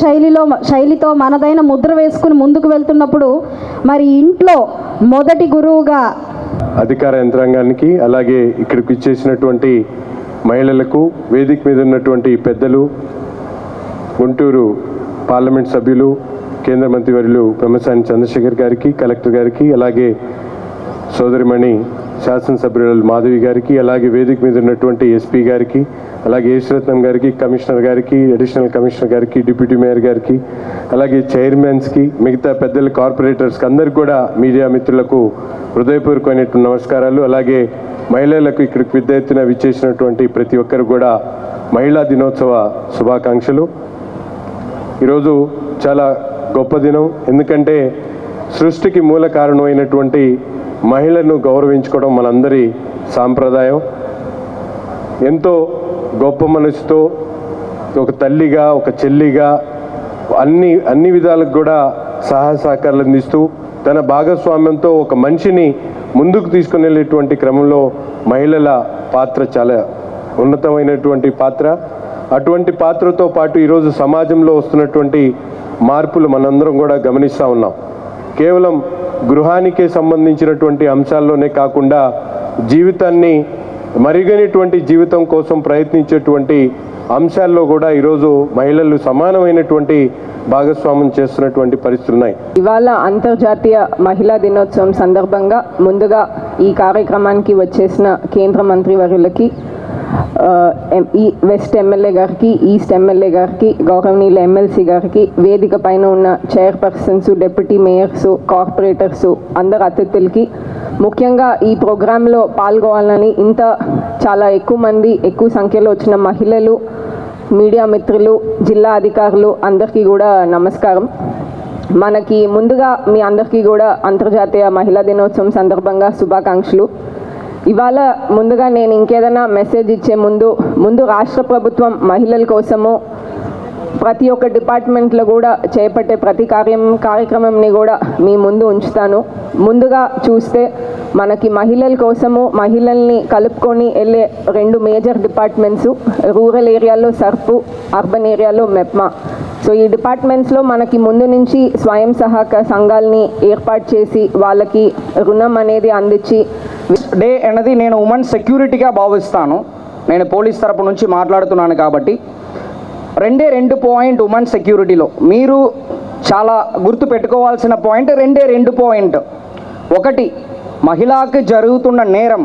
శైలితో మనదైన ముద్ర వేసుకుని ముందుకు వెళ్తున్నప్పుడు మరి ఇంట్లో మొదటి గురువుగా అధికార యంత్రాంగానికి, అలాగే ఇక్కడికి ఇచ్చేసినటువంటి మహిళలకు, వేదిక మీద ఉన్నటువంటి పెద్దలు, గుంటూరు పార్లమెంట్ సభ్యులు, కేంద్ర మంత్రివర్యులు పెమ్మసాని చంద్రశేఖర్ గారికి, కలెక్టర్ గారికి, అలాగే సోదరిమణి శాసనసభ్యులు మాధవి గారికి, అలాగే వేదిక మీద ఉన్నటువంటి ఎస్పీ గారికి, అలాగే యశ్రత్నం గారికి, కమిషనర్ గారికి, అడిషనల్ కమిషనర్ గారికి, డిప్యూటీ మేయర్ గారికి, అలాగే చైర్మన్స్కి, మిగతా పెద్దల కార్పొరేటర్స్కి అందరికీ కూడా, మీడియా మిత్రులకు హృదయపూర్వకమైనటువంటి నమస్కారాలు. అలాగే మహిళలకు ఇక్కడికి పెద్ద ఎత్తున విచ్చేసినటువంటి ప్రతి ఒక్కరు కూడా మహిళా దినోత్సవ శుభాకాంక్షలు. ఈరోజు చాలా గొప్ప దినం. ఎందుకంటే సృష్టికి మూల కారణమైనటువంటి మహిళను గౌరవించుకోవడం మనందరి సాంప్రదాయం. ఎంతో గొప్ప మనసుతో ఒక తల్లిగా, ఒక చెల్లిగా అన్ని విధాలకు కూడా సహాయ సహకారాలు అందిస్తూ తన భాగస్వామ్యంతో ఒక మనిషిని ముందుకు తీసుకుని వెళ్ళేటువంటి క్రమంలో మహిళల పాత్ర చాలా ఉన్నతమైనటువంటి పాత్ర. అటువంటి పాత్రతో పాటు ఈరోజు సమాజంలో వస్తున్నటువంటి మార్పులు మనందరం కూడా గమనిస్తూ ఉన్నాం. కేవలం గృహానికే సంబంధించినటువంటి అంశాల్లోనే కాకుండా జీవితాన్ని మరుగైనటువంటి జీవితం కోసం ప్రయత్నించేటువంటి అంశాల్లో కూడా ఈరోజు మహిళలు సమానమైనటువంటి భాగస్వామ్యం చేస్తున్నటువంటి పరిస్థితులు ఉన్నాయి. ఇవాళ అంతర్జాతీయ మహిళా దినోత్సవం సందర్భంగా ముందుగా ఈ కార్యక్రమానికి వచ్చేసిన కేంద్ర మంత్రివర్యులకి, ఈ వెస్ట్ ఎమ్మెల్యే గారికి, ఈస్ట్ ఎమ్మెల్యే గారికి, గౌరవనీయుల ఎమ్మెల్సీ గారికి, వేదిక పైన ఉన్న చైర్పర్సన్స్, డిప్యూటీ మేయర్స్, కార్పొరేటర్స్, అందరు అతిథులకి, ముఖ్యంగా ఈ ప్రోగ్రాంలో పాల్గొనాలని చాలా ఎక్కువ మంది, ఎక్కువ సంఖ్యలో వచ్చిన మహిళలు, మీడియా మిత్రులు, జిల్లా అధికారులు అందరికీ కూడా నమస్కారం. మనకి ముందుగా మీ అందరికీ కూడా అంతర్జాతీయ మహిళా దినోత్సవం సందర్భంగా శుభాకాంక్షలు. ఇవాళ ముందుగా నేను ఇంకేదైనా మెసేజ్ ఇచ్చే ముందు రాష్ట్ర ప్రభుత్వం మహిళల కోసము ప్రతి ఒక్క డిపార్ట్మెంట్లో కూడా చేపట్టే ప్రతి కార్యక్రమంని కూడా మీ ముందు ఉంచుతాను. ముందుగా చూస్తే మనకి మహిళల కోసము మహిళల్ని కలుపుకొని వెళ్ళే 2 మేజర్ డిపార్ట్మెంట్స్, రూరల్ ఏరియాలో సర్పు, అర్బన్ ఏరియాలో మెప్మా. సో ఈ డిపార్ట్మెంట్స్లో మనకి ముందు నుంచి స్వయం సహాయక సంఘాలని ఏర్పాటు చేసి వాళ్ళకి రుణం అనేది అందించి డే అనేది నేను ఉమెన్ సెక్యూరిటీగా భావిస్తాను. నేను పోలీస్ తరపు నుంచి మాట్లాడుతున్నాను కాబట్టి 2 పాయింట్ ఉమెన్ సెక్యూరిటీలో మీరు చాలా గుర్తు పెట్టుకోవాల్సిన పాయింట్ 2 పాయింట్. ఒకటి, మహిళకి జరుగుతున్న నేరం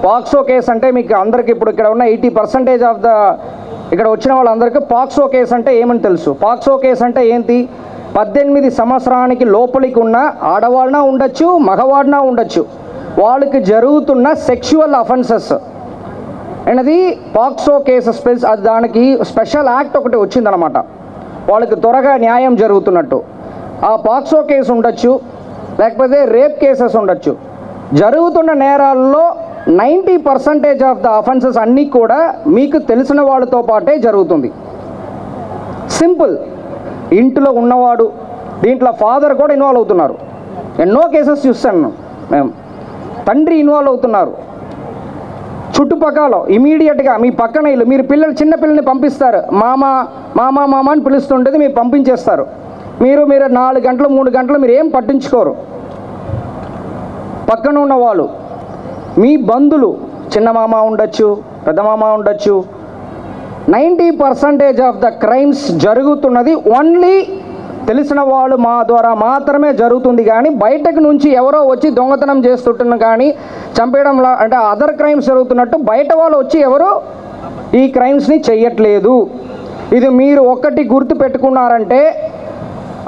పాక్సో కేసు అంటే మీకు అందరికి ఇప్పుడు ఇక్కడ ఉన్న 80% ఆఫ్ ద ఇక్కడ వచ్చిన వాళ్ళందరికీ పాక్సో కేసు అంటే ఏమని తెలుసు. పాక్సో కేసు అంటే ఏంటి? 18 సంవత్సరానికి లోపలికి ఉన్న ఆడవాళ్ళనా ఉండొచ్చు, మగవాడినా ఉండొచ్చు, వాళ్ళకి జరుగుతున్న సెక్షువల్ అఫెన్సెస్ అనేది పాక్సో కేసు. దానికి స్పెషల్ యాక్ట్ ఒకటి వచ్చిందనమాట, వాళ్ళకి త్వరగా న్యాయం జరుగుతున్నట్టు. ఆ పాక్సో కేసు ఉండొచ్చు, లేకపోతే రేప్ కేసెస్ ఉండొచ్చు. జరుగుతున్న నేరాల్లో 90% ఆఫ్ ద అఫెన్సెస్ అన్నీ కూడా మీకు తెలిసిన వాళ్ళతో పాటే జరుగుతుంది. సింపుల్. ఇంట్లో ఉన్నవాడు, దీంట్లో ఫాదర్ కూడా ఇన్వాల్వ్ అవుతున్నారు. ఎన్నో కేసెస్ చూస్తాను మేము. తండ్రి ఇన్వాల్వ్ అవుతున్నారు. చుట్టుపక్కల ఇమీడియట్గా మీ పక్కన ఇల్లు, మీరు చిన్న పిల్లల్ని పంపిస్తారు, మామ మామ మామ అని పిలుస్తుంటుంది, మీరు పంపించేస్తారు. మీరు 4 గంటలు 3 గంటలు మీరు ఏం పట్టించుకోరు. పక్కన ఉన్న వాళ్ళు మీ బంధువులు, చిన్నమామ ఉండొచ్చు, పెద్దమామ ఉండొచ్చు, 90% ఆఫ్ ద క్రైమ్స్ జరుగుతున్నది ఓన్లీ తెలిసిన వాళ్ళు మా ద్వారా మాత్రమే జరుగుతుంది. కానీ బయటకు నుంచి ఎవరో వచ్చి దొంగతనం చేస్తుంటున్న కానీ చంపేయడంలా అంటే అదర్ క్రైమ్స్ జరుగుతున్నట్టు బయట వాళ్ళు వచ్చి ఎవరు ఈ క్రైమ్స్ని చెయ్యట్లేదు. ఇది మీరు ఒక్కటి గుర్తు పెట్టుకున్నారంటే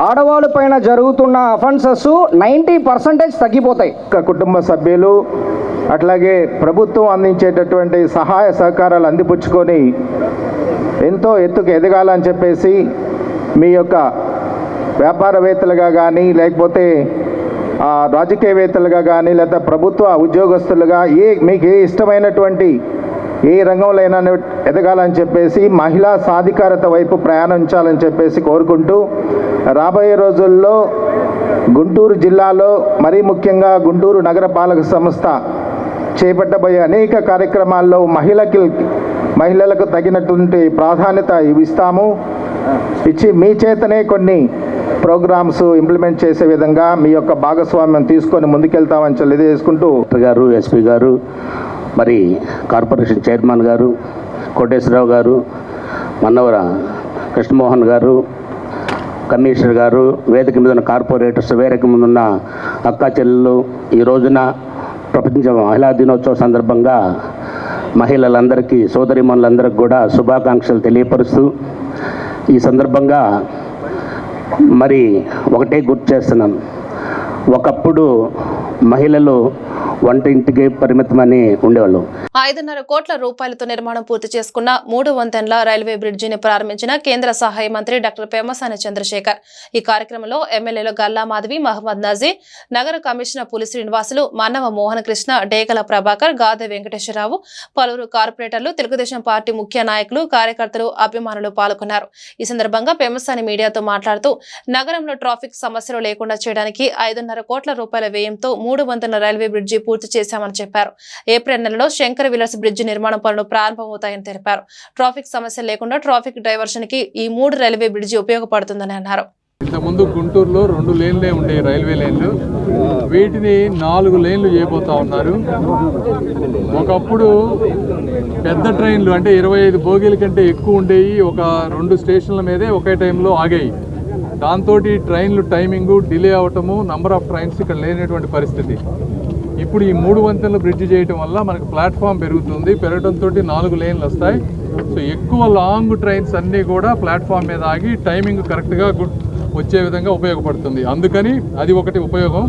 ఆడవాళ్ళ పైన జరుగుతున్న అఫెన్సెస్ 90% తగ్గిపోతాయి. కుటుంబ సభ్యులు అట్లాగే ప్రభుత్వం అందించేటటువంటి సహాయ సహకారాలు అందిపుచ్చుకొని ఎంతో ఎత్తుకు ఎదగాలని చెప్పేసి మీ యొక్క వ్యాపారవేత్తలుగా కానీ లేకపోతే రాజకీయవేత్తలుగా కానీ లేదా ప్రభుత్వ ఉద్యోగస్తులుగా మీకు ఏ ఇష్టమైనటువంటి ఏ రంగంలో అయినా ఎదగాలని చెప్పేసి మహిళా సాధికారత వైపు ప్రయాణించాలని చెప్పేసి కోరుకుంటూ రాబోయే రోజుల్లో గుంటూరు జిల్లాలో మరీ ముఖ్యంగా గుంటూరు నగరపాలక సంస్థ చేపట్టబోయే అనేక కార్యక్రమాల్లో మహిళలకు తగినటువంటి ప్రాధాన్యత ఇస్తాము. ఇచ్చి మీ చేతనే కొన్ని ప్రోగ్రామ్స్ ఇంప్లిమెంట్ చేసే విధంగా మీ యొక్క భాగస్వామ్యం తీసుకొని ముందుకెళ్తామని తెలియజేసుకుంటూ గారు, ఎస్పీ గారు, మరి కార్పొరేషన్ చైర్మన్ గారు, కోటేశ్వరరావు గారు, మన్నవర కృష్ణమోహన్ గారు, కమిషనర్ గారు, వేదిక మీద ఉన్న కార్పొరేటర్స్, వేదిక మీద ఉన్న అక్కా చెల్లెళ్ళు, ఈ రోజున ప్రపంచ మహిళా దినోత్సవం సందర్భంగా మహిళలందరికీ, సోదరిమణులందరికీ కూడా శుభాకాంక్షలు తెలియపరుస్తూ ఈ సందర్భంగా మరి ఒకటే గుర్తు చేస్తున్నాను. ఒకప్పుడు మహిళలు వంటింటికి పరిమితమని ఉండేవాళ్ళు. 5.5 కోట్ల రూపాయలతో నిర్మాణం పూర్తి చేసుకున్న 3 వంతెనల రైల్వే బ్రిడ్జిని ప్రారంభించిన కేంద్ర సహాయ మంత్రి డాక్టర్ పెమ్మసాని చంద్రశేఖర్. ఈ కార్యక్రమంలో ఎమ్మెల్యేలు గల్లా మాధవి, మహమ్మద్ నజీర్, నగర కమిషనర్ పులి శ్రీనివాసులు, మన్నవ మోహన కృష్ణ, డేగల ప్రభాకర్, గాదె వెంకటేశ్వరరావు, పలువురు కార్పొరేటర్లు, తెలుగుదేశం పార్టీ ముఖ్య నాయకులు, కార్యకర్తలు, అభిమానులు పాల్గొన్నారు. ఈ సందర్భంగా పెమ్మసాని మీడియాతో మాట్లాడుతూ నగరంలో ట్రాఫిక్ సమస్యలు లేకుండా చేయడానికి 5.5 కోట్ల రూపాయల వ్యయంతో 3 వంతెనల రైల్వే బ్రిడ్జి పూర్తి చేశామని చెప్పారు. ఏప్రిల్ నెలలో శంకర విలాస్ బ్రిడ్జి నిర్మాణ పనులు ప్రారంభమవుతాయని తెలిపారు. ట్రాఫిక్ సమస్య లేకుండా ట్రాఫిక్ డైవర్షన్ కి ఈ 3 రైల్వే బ్రిడ్జి ఉపయోగపడుతుందని అన్నారు. ఇంతకుముందు గుంటూరులో 2 లేన్లే ఉండే రైల్వే లైన్లు, వీటిని 4 లేన్లు చేయబోతా ఉన్నారు. ఒకప్పుడు పెద్ద ట్రైన్లు అంటే 25 బోగీల కంటే ఎక్కువ ఉండేవి, ఒక 2 స్టేషన్ల మీదే ఒకే టైంలో ఆగాయి. దాంతో ట్రైన్లు టైమింగు డిలే అవటము, నంబర్ ఆఫ్ ట్రైన్స్ ఇక్కడ లేనటువంటి పరిస్థితి. ఇప్పుడు ఈ 3 వంతెనల బ్రిడ్జ్ చేయడం వల్ల మనకు ప్లాట్ఫామ్ పెరుగుతుంది. పెరగడంతో 4 లేన్లు వస్తాయి. సో ఎక్కువ లాంగ్ ట్రైన్స్ అన్నీ కూడా ప్లాట్ఫామ్ మీద ఆగి టైమింగ్ కరెక్ట్గా వచ్చే విధంగా ఉపయోగపడుతుంది. అందుకని అది ఒకటి ఉపయోగం.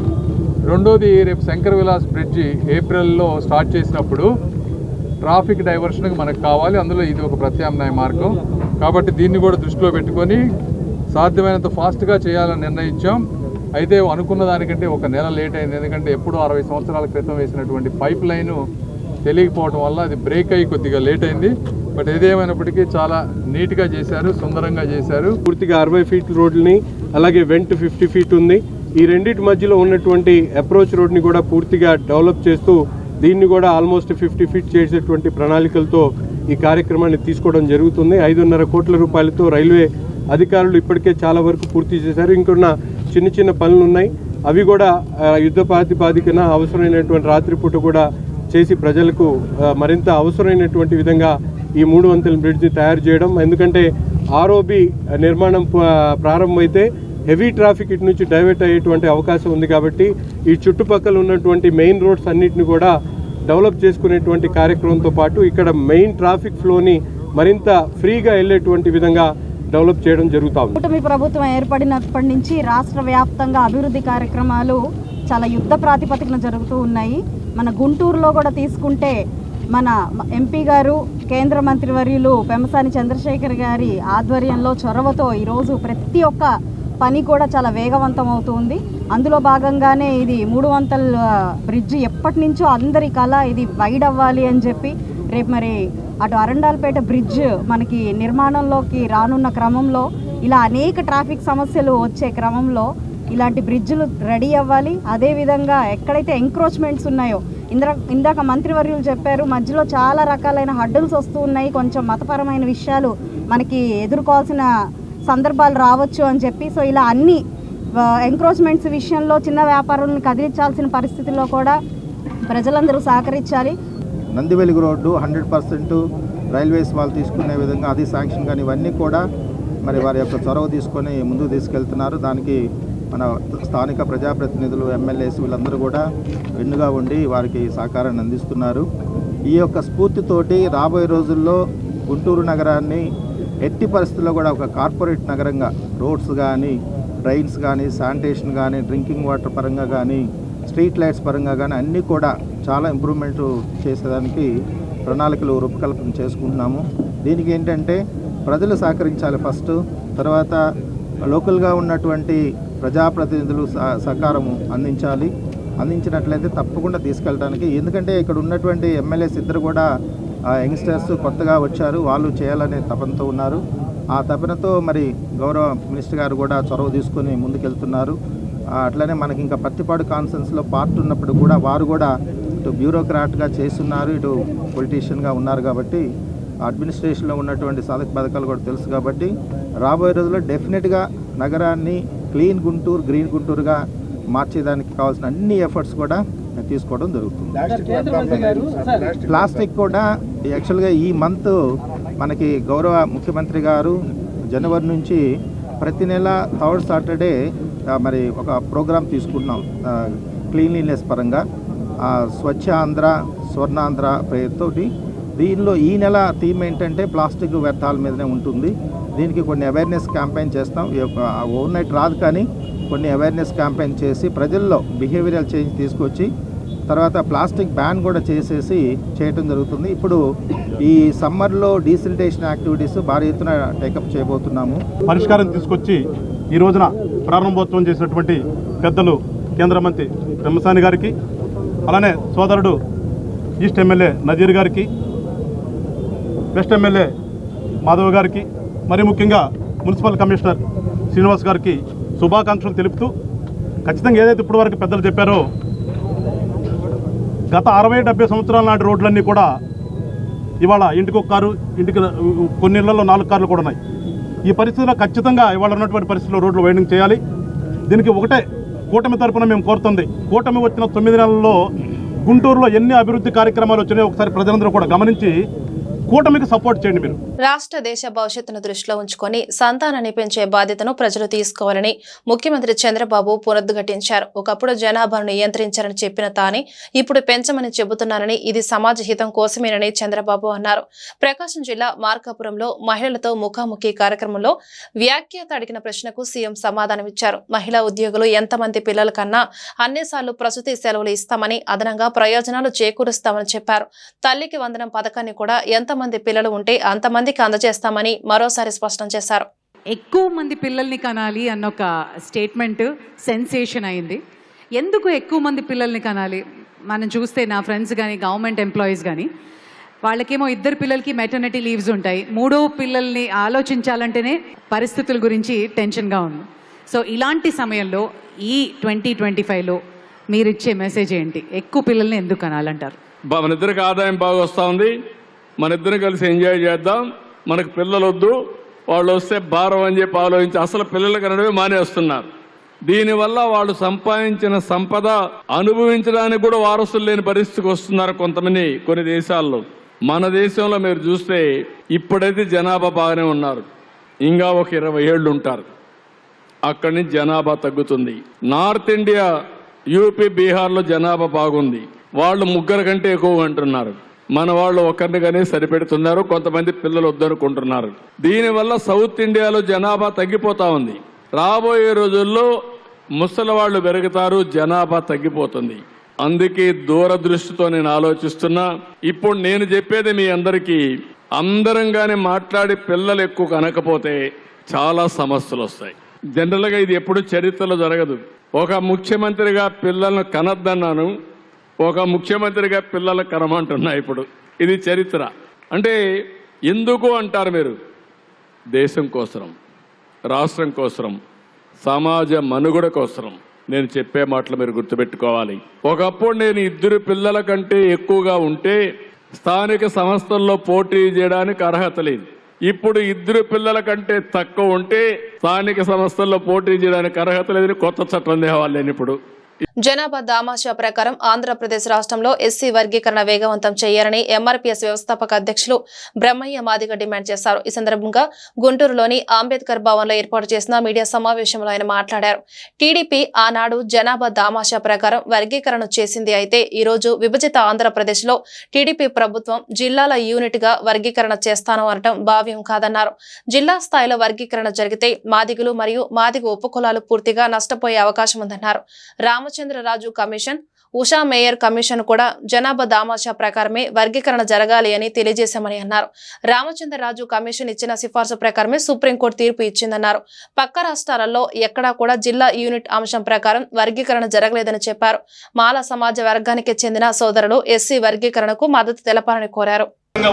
రెండోది, రేపు శంకర విలాస్ బ్రిడ్జి ఏప్రిల్లో స్టార్ట్ చేసినప్పుడు ట్రాఫిక్ డైవర్షన్కి మనకు కావాలి. అందులో ఇది ఒక ప్రత్యామ్నాయ మార్గం. కాబట్టి దీన్ని కూడా దృష్టిలో పెట్టుకొని సాధ్యమైనంత ఫాస్ట్గా చేయాలని నిర్ణయించాం. అయితే అనుకున్న దానికంటే 1 నెల లేట్ అయింది. ఎందుకంటే ఎప్పుడూ 60 సంవత్సరాల క్రితం వేసినటువంటి పైప్ లైను తెలియకపోవడం వల్ల అది బ్రేక్ అయ్యి కొద్దిగా లేట్ అయింది. బట్ ఏదేమైనప్పటికీ చాలా నీట్గా చేశారు, సుందరంగా చేశారు. పూర్తిగా 60 ఫీట్ రోడ్ని, అలాగే వెంట్ 50 ఫీట్ ఉంది. ఈ రెండింటి మధ్యలో ఉన్నటువంటి అప్రోచ్ రోడ్ని కూడా పూర్తిగా డెవలప్ చేస్తూ దీన్ని కూడా ఆల్మోస్ట్ 50 ఫీట్ చేసేటువంటి ప్రణాళికలతో ఈ కార్యక్రమాన్ని తీసుకోవడం జరుగుతుంది. 5.5 కోట్ల రూపాయలతో రైల్వే అధికారులు ఇప్పటికే చాలా వరకు పూర్తి చేశారు. ఇంకొన్న చిన్న చిన్న పనులు ఉన్నాయి. అవి కూడా యుద్ధ ప్రాతిపాదికన అవసరమైనటువంటి రాత్రిపూట కూడా చేసి ప్రజలకు మరింత అవసరమైనటువంటి విధంగా ఈ 3 వంతెనల బ్రిడ్జ్ని తయారు చేయడం. ఎందుకంటే ఆర్ఓబి నిర్మాణం ప్రారంభమైతే హెవీ ట్రాఫిక్ ఇటు నుంచి డైవర్ట్ అయ్యేటువంటి అవకాశం ఉంది. కాబట్టి ఈ చుట్టుపక్కల ఉన్నటువంటి మెయిన్ రోడ్స్ అన్నిటిని కూడా డెవలప్ చేసుకునేటువంటి కార్యక్రమంతో పాటు ఇక్కడ మెయిన్ ట్రాఫిక్ ఫ్లోని మరింత ఫ్రీగా వెళ్ళేటువంటి విధంగా డెవలప్ చేయడం జరుగుతుంది. కూటమి ప్రభుత్వం ఏర్పడినప్పటి నుంచి రాష్ట్ర వ్యాప్తంగా అభివృద్ధి కార్యక్రమాలు చాలా యుద్ధ ప్రాతిపదికన జరుగుతూ ఉన్నాయి. మన గుంటూరులో కూడా తీసుకుంటే మన ఎంపీ గారు, కేంద్ర మంత్రివర్యులు పెమ్మసాని చంద్రశేఖర్ గారి ఆధ్వర్యంలో చొరవతో ఈరోజు ప్రతి ఒక్క పని కూడా చాలా వేగవంతం అవుతుంది. అందులో భాగంగానే ఇది 3 వంతెనల బ్రిడ్జి ఎప్పటి నుంచో అందరి కళ, ఇది వైడ్ అవ్వాలి అని చెప్పి రేపు మరి అటు అరండాల్పేట బ్రిడ్జ్ మనకి నిర్మాణంలోకి రానున్న క్రమంలో ఇలా అనేక ట్రాఫిక్ సమస్యలు వచ్చే క్రమంలో ఇలాంటి బ్రిడ్జ్లు రెడీ అవ్వాలి. అదేవిధంగా ఎక్కడైతే ఎంక్రోచ్మెంట్స్ ఉన్నాయో ఇందాక మంత్రివర్యులు చెప్పారు, మధ్యలో చాలా రకాలైన హడ్డల్స్ వస్తూ ఉన్నాయి, కొంచెం మతపరమైన విషయాలు మనకి ఎదుర్కోవాల్సిన సందర్భాలు రావచ్చు అని చెప్పి. సో ఇలా అన్ని ఎంక్రోచ్మెంట్స్ విషయంలో చిన్న వ్యాపారులను కదిలించాల్సిన పరిస్థితుల్లో కూడా ప్రజలందరూ సహకరించాలి. నందివెలుగు రోడ్డు 100% రైల్వేస్ వాళ్ళు తీసుకునే విధంగా అది శాంక్షన్ కానీ ఇవన్నీ కూడా మరి వారి యొక్క చొరవ తీసుకొని ముందుకు తీసుకెళ్తున్నారు. దానికి మన స్థానిక ప్రజాప్రతినిధులు, ఎమ్మెల్యేస్ వీళ్ళందరూ కూడా వెన్నుగా ఉండి వారికి సహకారాన్ని అందిస్తున్నారు. ఈ యొక్క స్ఫూర్తితోటి రాబోయే రోజుల్లో గుంటూరు నగరాన్ని ఎట్టి పరిస్థితుల్లో కూడా ఒక కార్పొరేట్ నగరంగా రోడ్స్ కానీ, డ్రైన్స్ కానీ, శానిటేషన్ కానీ, డ్రింకింగ్ వాటర్ పరంగా కానీ, స్ట్రీట్ లైట్స్ పరంగా కానీ అన్నీ కూడా చాలా ఇంప్రూవ్మెంట్ చేసేదానికి ప్రణాళికలు రూపకల్పన చేసుకుంటున్నాము. దీనికి ఏంటంటే ప్రజలు సహకరించాలి ఫస్ట్, తర్వాత లోకల్గా ఉన్నటువంటి ప్రజాప్రతినిధులు సహకారము అందించినట్లయితే తప్పకుండా తీసుకెళ్ళడానికి. ఎందుకంటే ఇక్కడ ఉన్నటువంటి ఎమ్మెల్యేస్ ఇద్దరు కూడా యంగ్స్టర్స్ కొత్తగా వచ్చారు, వాళ్ళు చేయాలనే తపనతో ఉన్నారు. ఆ తపనతో మరి గౌరవ మినిస్టర్ గారు కూడా చొరవ తీసుకొని ముందుకెళ్తున్నారు. అట్లనే మనకి ఇంకా పత్తిపాడు కాన్ఫరెన్స్లో పార్ట్ ఉన్నప్పుడు కూడా వారు కూడా ఇటు బ్యూరోక్రాట్గా చేస్తున్నారు, ఇటు పొలిటీషియన్గా ఉన్నారు. కాబట్టి అడ్మినిస్ట్రేషన్లో ఉన్నటువంటి సాధక పథకాలు కూడా తెలుసు. కాబట్టి రాబోయే రోజుల్లో డెఫినెట్గా నగరాన్ని క్లీన్ గుంటూరు, గ్రీన్ గుంటూరుగా మార్చేదానికి కావాల్సిన అన్ని ఎఫర్ట్స్ కూడా తీసుకోవడం జరుగుతుంది. ప్లాస్టిక్ కూడా యాక్చువల్గా ఈ మంత్ మనకి గౌరవ ముఖ్యమంత్రి గారు జనవరి నుంచి ప్రతి నెల 3rd సాటర్డే మరి ఒక ప్రోగ్రాం తీసుకున్నాం క్లీన్లీనెస్ పరంగా. స్వచ్ఛ ఆంధ్ర, స్వర్ణాంధ్ర పేరుతోటి. దీనిలో ఈ నెల థీమ్ ఏంటంటే ప్లాస్టిక్ వ్యర్థాల మీదనే ఉంటుంది. దీనికి కొన్ని అవేర్నెస్ క్యాంపెయిన్ చేస్తాం. ఓవర్ నైట్ రాదు, కానీ కొన్ని అవేర్నెస్ క్యాంపెయిన్ చేసి ప్రజల్లో బిహేవియరల్ చేంజ్ తీసుకొచ్చి తర్వాత ప్లాస్టిక్ బ్యాన్ కూడా చేయటం జరుగుతుంది. ఇప్పుడు ఈ సమ్మర్లో డీసిల్టేషన్ యాక్టివిటీస్ భారీ ఎత్తున టేకప్ చేయబోతున్నాము. పరిష్కారం తీసుకొచ్చి ఈ రోజున ప్రారంభోత్సవం చేసినటువంటి పెద్దలు కేంద్ర మంత్రి పెమ్మసాని గారికి, అలానే సోదరుడు ఈస్ట్ ఎమ్మెల్యే నజీర్ గారికి, వెస్ట్ ఎమ్మెల్యే మాధవ్ గారికి, మరి ముఖ్యంగా మున్సిపల్ కమిషనర్ శ్రీనివాస్ గారికి శుభాకాంక్షలు తెలుపుతూ, ఖచ్చితంగా ఏదైతే ఇప్పటి వరకు పెద్దలు చెప్పారో గత 60-70 సంవత్సరాల నాటి రోడ్లన్నీ కూడా ఇవాళ ఇంటికి ఒక కారు, ఇంటికి కొన్ని ఇళ్లలో 4 కార్లు కూడా ఉన్నాయి. ఈ పరిస్థితిలో ఖచ్చితంగా ఇవాళ ఉన్నటువంటి పరిస్థితుల్లో రోడ్లు వైండింగ్ చేయాలి. దీనికి ఒకటే కూటమి తరఫున మేము కోరుతుంది, కూటమి వచ్చిన 9 నెలల్లో గుంటూరులో ఎన్ని అభివృద్ధి కార్యక్రమాలు వచ్చినాయో ఒకసారి ప్రజలందరూ కూడా గమనించి కూటమికి సపోర్ట్ చేయండి. మీరు రాష్ట్ర దేశ భవిష్యత్తును దృష్టిలో ఉంచుకొని సంతానాన్ని పెంచే బాధ్యతను ప్రజలు తీసుకోవాలని ముఖ్యమంత్రి చంద్రబాబు పునరుద్ఘాటించారు. ఒకప్పుడు జనాభాను నియంత్రించారని చెప్పిన తానే ఇప్పుడు పెంచమని చెబుతున్నారని, ఇది సమాజ హితం కోసమేనని చంద్రబాబు అన్నారు. ప్రకాశం జిల్లా మార్కాపురంలో మహిళలతో ముఖాముఖి కార్యక్రమంలో వ్యాఖ్యాత అడిగిన ప్రశ్నకు సీఎం సమాధానమిచ్చారు. మహిళా ఉద్యోగులు ఎంతమంది పిల్లల కన్నా అన్నిసార్లు ప్రసూతి సెలవులు ఇస్తామని, అదనంగా ప్రయోజనాలు చేకూరుస్తామని చెప్పారు. తల్లికి వందనం పథకాన్ని కూడా ఎంతమంది పిల్లలు ఉంటే అంతమందికి అందజేస్తామని మరోసారి స్పష్టం చేశారు. ఎక్కువ మంది పిల్లల్ని కనాలి అన్న ఒక స్టేట్మెంట్ సెన్సేషన్ అయింది. ఎందుకు ఎక్కువ మంది పిల్లల్ని కనాలి? మనం చూస్తే నా ఫ్రెండ్స్ కానీ, గవర్నమెంట్ ఎంప్లాయీస్ కానీ, వాళ్ళకేమో 2 పిల్లలకి మెటర్నిటీ లీవ్స్ ఉంటాయి. 3వ పిల్లల్ని ఆలోచించాలంటేనే పరిస్థితుల గురించి టెన్షన్గా ఉంది. సో ఇలాంటి సమయంలో ఈ 2025లో మీరు ఇచ్చే మెసేజ్ ఏంటి? ఎక్కువ పిల్లల్ని ఎందుకు కనాలంటారు? మన ఇద్దరికి ఆదాయం బాగా వస్తూ ఉంది, మన ఇద్దరం కలిసి ఎంజాయ్ చేద్దాం, మనకు పిల్లలు వద్దు, వాళ్ళు వస్తే భారం అని చెప్పి ఆలోచించి అసలు పిల్లలు కనడమే మానేస్తున్నారు. దీనివల్ల వాళ్ళు సంపాదించిన సంపద అనుభవించడానికి కూడా వారసులు లేని పరిస్థితికి వస్తున్నారు కొంతమంది కొన్ని దేశాల్లో. మన దేశంలో మీరు చూస్తే ఇప్పుడైతే జనాభా బాగానే ఉన్నారు, ఇంకా ఒక 20 ఏళ్ళు ఉంటారు, అక్కడి నుంచి జనాభా తగ్గుతుంది. నార్త్ ఇండియా, యూపీ, బీహార్లో జనాభా బాగుంది, వాళ్ళు 3 కంటే ఎక్కువ అంటున్నారు. మన వాళ్ళు ఒకరినిగానే సరిపెడుతున్నారు, కొంతమంది పిల్లలు వద్దనుకుంటున్నారు. దీనివల్ల సౌత్ ఇండియాలో జనాభా తగ్గిపోతా ఉంది. రాబోయే రోజుల్లో ముసలి వాళ్ళు పెరుగుతారు, జనాభా తగ్గిపోతుంది. అందుకే దూరదృష్టితో నేను ఆలోచిస్తున్నా. ఇప్పుడు నేను చెప్పేది మీ అందరికీ, అందరంగానే మాట్లాడి పిల్లలు ఎక్కువ కనకపోతే చాలా సమస్యలు వస్తాయి. జనరల్గా ఇది ఎప్పుడు చరిత్రలో జరగదు. ఒక ముఖ్యమంత్రిగా పిల్లలను కనద్దన్నాను, ఒక ముఖ్యమంత్రిగా పిల్లల కనమంటున్నా. ఇప్పుడు ఇది చరిత్ర. అంటే ఎందుకు అంటారు మీరు? దేశం కోసం, రాష్ట్రం కోసం, సమాజ మనుగడ కోసం నేను చెప్పే మాటలు మీరు గుర్తుపెట్టుకోవాలి. ఒకప్పుడు నేను 2 పిల్లల కంటే ఎక్కువగా ఉంటే స్థానిక సంస్థల్లో పోటీ చేయడానికి అర్హత లేదు. ఇప్పుడు 2 పిల్లల కంటే తక్కువ ఉంటే స్థానిక సంస్థల్లో పోటీ చేయడానికి అర్హత లేదని కొత్త చట్టం తేవాలి. ఇప్పుడు జనాభా దామాషా ప్రకారం ఆంధ్రప్రదేశ్ రాష్ట్రంలో ఎస్సీ వర్గీకరణ వేగవంతం చేయాలని ఎంఆర్పీఎస్ వ్యవస్థాపక అధ్యక్షులు బ్రహ్మయ్య మాదిగ డిమాండ్ చేశారు. ఈ సందర్భంగా గుంటూరులోని అంబేద్కర్ భవన్లో ఏర్పాటు చేసిన మీడియా సమావేశంలో ఆయన మాట్లాడారు. టీడీపీ ఆనాడు జనాభా దామాషా ప్రకారం వర్గీకరణ చేసింది. అయితే ఈ రోజు విభజిత ఆంధ్రప్రదేశ్ లో టీడీపీ ప్రభుత్వం జిల్లాల యూనిట్ గా వర్గీకరణ చేస్తాను అనటం భావ్యం కాదన్నారు. జిల్లా స్థాయిలో వర్గీకరణ జరిగితే మాదిగులు మరియు మాదిగ ఉపకులాలు పూర్తిగా నష్టపోయే అవకాశం ఉందన్నారు. Ramachandra Raju commission, Usha mayor commission కూడా జనాభా దామాషా ప్రకారమే వర్గీకరణ జరగాలి అని తెలియజేశామని అన్నారు. రామచంద్రరాజు కమిషన్ ఇచ్చిన సిఫార్సు ప్రకారమే సుప్రీంకోర్టు తీర్పు ఇచ్చిందన్నారు. పక్క రాష్ట్రాలలో ఎక్కడా కూడా జిల్లా యూనిట్ అంశం ప్రకారం వర్గీకరణ జరగలేదని చెప్పారు. మాల సమాజ వర్గానికి చెందిన సోదరులు ఎస్సీ వర్గీకరణకు మద్దతు తెలపాలని కోరారు.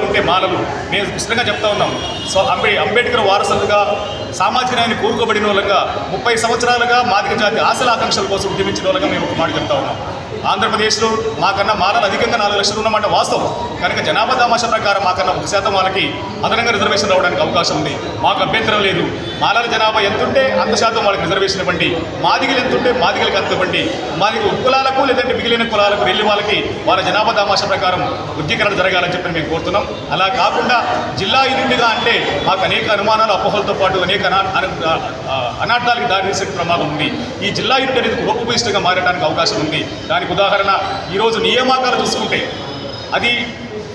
ఉంటే మాలలు మేము స్పష్టంగా చెప్తా ఉన్నాం. సో అంబేద్కర్ వారసులుగా సామాజిక న్యాయాన్ని కోరుకోబడిన వాళ్ళగా 30 సంవత్సరాలుగా మాదిగ జాతి ఆశల ఆకాంక్షల కోసం ఉద్యమించిన వాళ్ళగా మేము ఒక మాట చెప్తా ఉన్నాం. ఆంధ్రప్రదేశ్లో మాకన్నా మాలలు అధికంగా 4 లక్షలు ఉన్నమాట వాస్తవం. కనుక జనాభా దామాషా ప్రకారం మాకన్నా 1% వాళ్ళకి అదనంగా రిజర్వేషన్ రావడానికి అవకాశం ఉంది. మాకు అభ్యంతరం లేదు. మాలల జనాభా ఎంతుంటే అంత శాతం వాళ్ళకి రిజర్వేషన్ ఇవ్వండి. మాదిగలు ఎంతుంటే మాదిగలకు అంత ఇవ్వండి. మాదిగ కులాలకు లేదంటే మిగిలిన కులాలకు వెళ్ళి వాళ్ళకి వాళ్ళ జనాభా దామాషా ప్రకారం వర్గీకరణ జరగాలని చెప్పి మేము కోరుతున్నాం. అలా కాకుండా జిల్లా యూనిట్గా అంటే మాకు అనేక అనుమానాలు, అపోహలతో పాటు అనేక అనార్థాలకు దారితీసే ప్రమాదం ఉంది. ఈ జిల్లా యూనిట్ అనేది లోపభూయిష్టంగా మారడానికి అవకాశం ఉంది. దానికి ఉదాహరణ ఈరోజు నియామకాలు చూసుకుంటే అది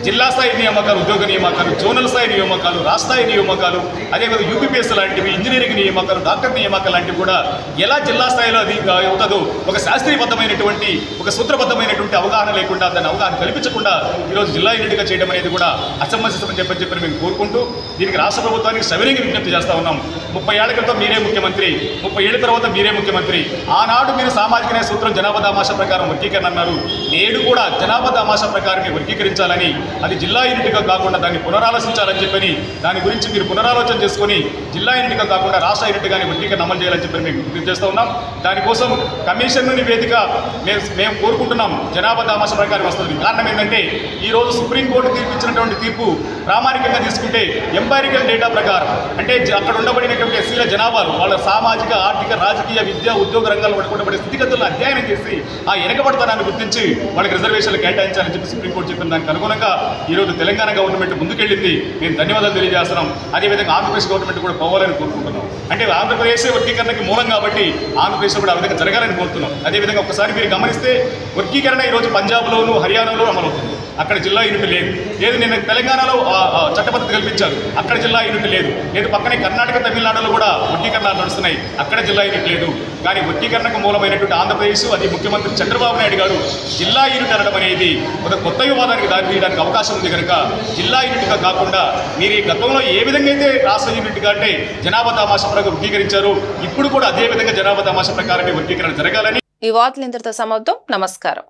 జిల్లా స్థాయి నియామకాలు, ఉద్యోగ నియామకాలు, జోనల్ స్థాయి నియామకాలు, రాష్ట్ర స్థాయి నియామకాలు, అదేవిధంగా యూపీపీఎస్ లాంటివి, ఇంజనీరింగ్ నియామకాలు, డాక్టర్ నియామకాలు లాంటివి కూడా ఎలా జిల్లా స్థాయిలో అది అవుతుందో ఒక శాస్త్రీయబద్ధమైనటువంటి ఒక సూత్రబద్ధమైనటువంటి అవగాహన లేకుండా, దాన్ని అవగాహన కల్పించకుండా ఈరోజు జిల్లా యూనిట్గా చేయడం అనేది కూడా అసమంజసమని చెప్పని మేము కోరుకుంటూ దీనికి రాష్ట్ర ప్రభుత్వానికి సవినయంగా విజ్ఞప్తి చేస్తా ఉన్నాం. 30 ఏళ్ల క్రితం మీరే ముఖ్యమంత్రి, 30 ఏళ్ల తర్వాత మీరే ముఖ్యమంత్రి. ఆనాడు మీరు సామాజిక న్యాయ సూత్రం జనాభా దామాషా ప్రకారం వర్గీకరణ అన్నారు. నేడు కూడా జనాభా దామాషా ప్రకారమే వర్గీకరించాలని, అది జిల్లా యూనిట్గా కాకుండా దాన్ని పునరాలోచించాలని చెప్పని దాని గురించి మీరు పునరాలోచన చేసుకుని జిల్లా యూనిట్గా కాకుండా రాష్ట్ర యూనిట్గానే వర్గీకరణ అమలు చేయాలని చెప్పి మేము విజ్ఞప్తి చేస్తూ ఉన్నాం. దానికోసం కమిషన్ నివేదిక మేము కోరుకుంటున్నాం. జనాభా దామాషా ప్రకారం వస్తుంది. కారణం ఏంటంటే ఈరోజు సుప్రీంకోర్టు తీర్పు ఇచ్చినటువంటి తీర్పు ప్రామాణికంగా తీసుకుంటే ఎంపైరికల్ డేటా ప్రకారం అంటే అక్కడ ఉండబడినటువంటి ఎస్సీల జనాభాలు వాళ్ళ సామాజిక, ఆర్థిక, రాజకీయ, విద్యా, ఉద్యోగ రంగాల్లో ఉండబడే స్థితిగతులను అధ్యయనం చేసి ఆ వెనకబడతనాన్ని గుర్తించి వాళ్ళకి రిజర్వేషన్లు కేటాయించాలని చెప్పి సుప్రీంకోర్టు చెప్పిన దానికి అనుగుణంగా ఈరోజు తెలంగాణ గవర్నమెంట్ ముందుకెళ్ళింది. మేము ధన్యవాదాలు తెలియజేస్తున్నాం. అదేవిధంగా ఆంధ్రప్రదేశ్ గవర్నమెంట్ కూడా పోవాలని కోరుకుంటున్నాం. అంటే ఆంధ్రప్రదేశ్ వర్గీకరణకి మూలం కాబట్టి ఆంధ్రప్రదేశ్ కూడా ఆ విధంగా జరగాలని కోరుతున్నాం. అదేవిధంగా ఒకసారి మీరు గమనిస్తే వర్గీకరణ ఈరోజు పంజాబ్లోను, హర్యానాలో అమలవుతుంది. అక్కడ జిల్లా యూనిట్ లేదు. నేను తెలంగాణలో చట్టబద్ధత కల్పించారు, అక్కడ జిల్లా యూనిట్ లేదు. పక్కనే కర్ణాటక, తమిళనాడులో కూడా వర్గీకరణ నడుస్తున్నాయి, అక్కడ జిల్లా యూనిట్ లేదు. కానీ వర్గీకరణకు మూలమైనటువంటి ఆంధ్రప్రదేశ్, అది ముఖ్యమంత్రి చంద్రబాబు నాయుడు గారు జిల్లా యూనిట్ అనడం అనేది ఒక కొత్త వివాదానికి దారితీయడానికి అవకాశం ఉంది. కనుక జిల్లా యూనిట్గా కాకుండా మీరు ఈ గతంలో ఏ విధంగా అయితే రాష్ట్ర యూనిట్గా అంటే జనాభా దామాషా ప్రకారం వర్గీకరించారు, ఇప్పుడు కూడా అదే విధంగా జనాభా దామాషా ప్రకారమే వర్గీకరణ జరగాలని. ఈ వార్తలు ఇంతటితో సమాప్తం. నమస్కారం.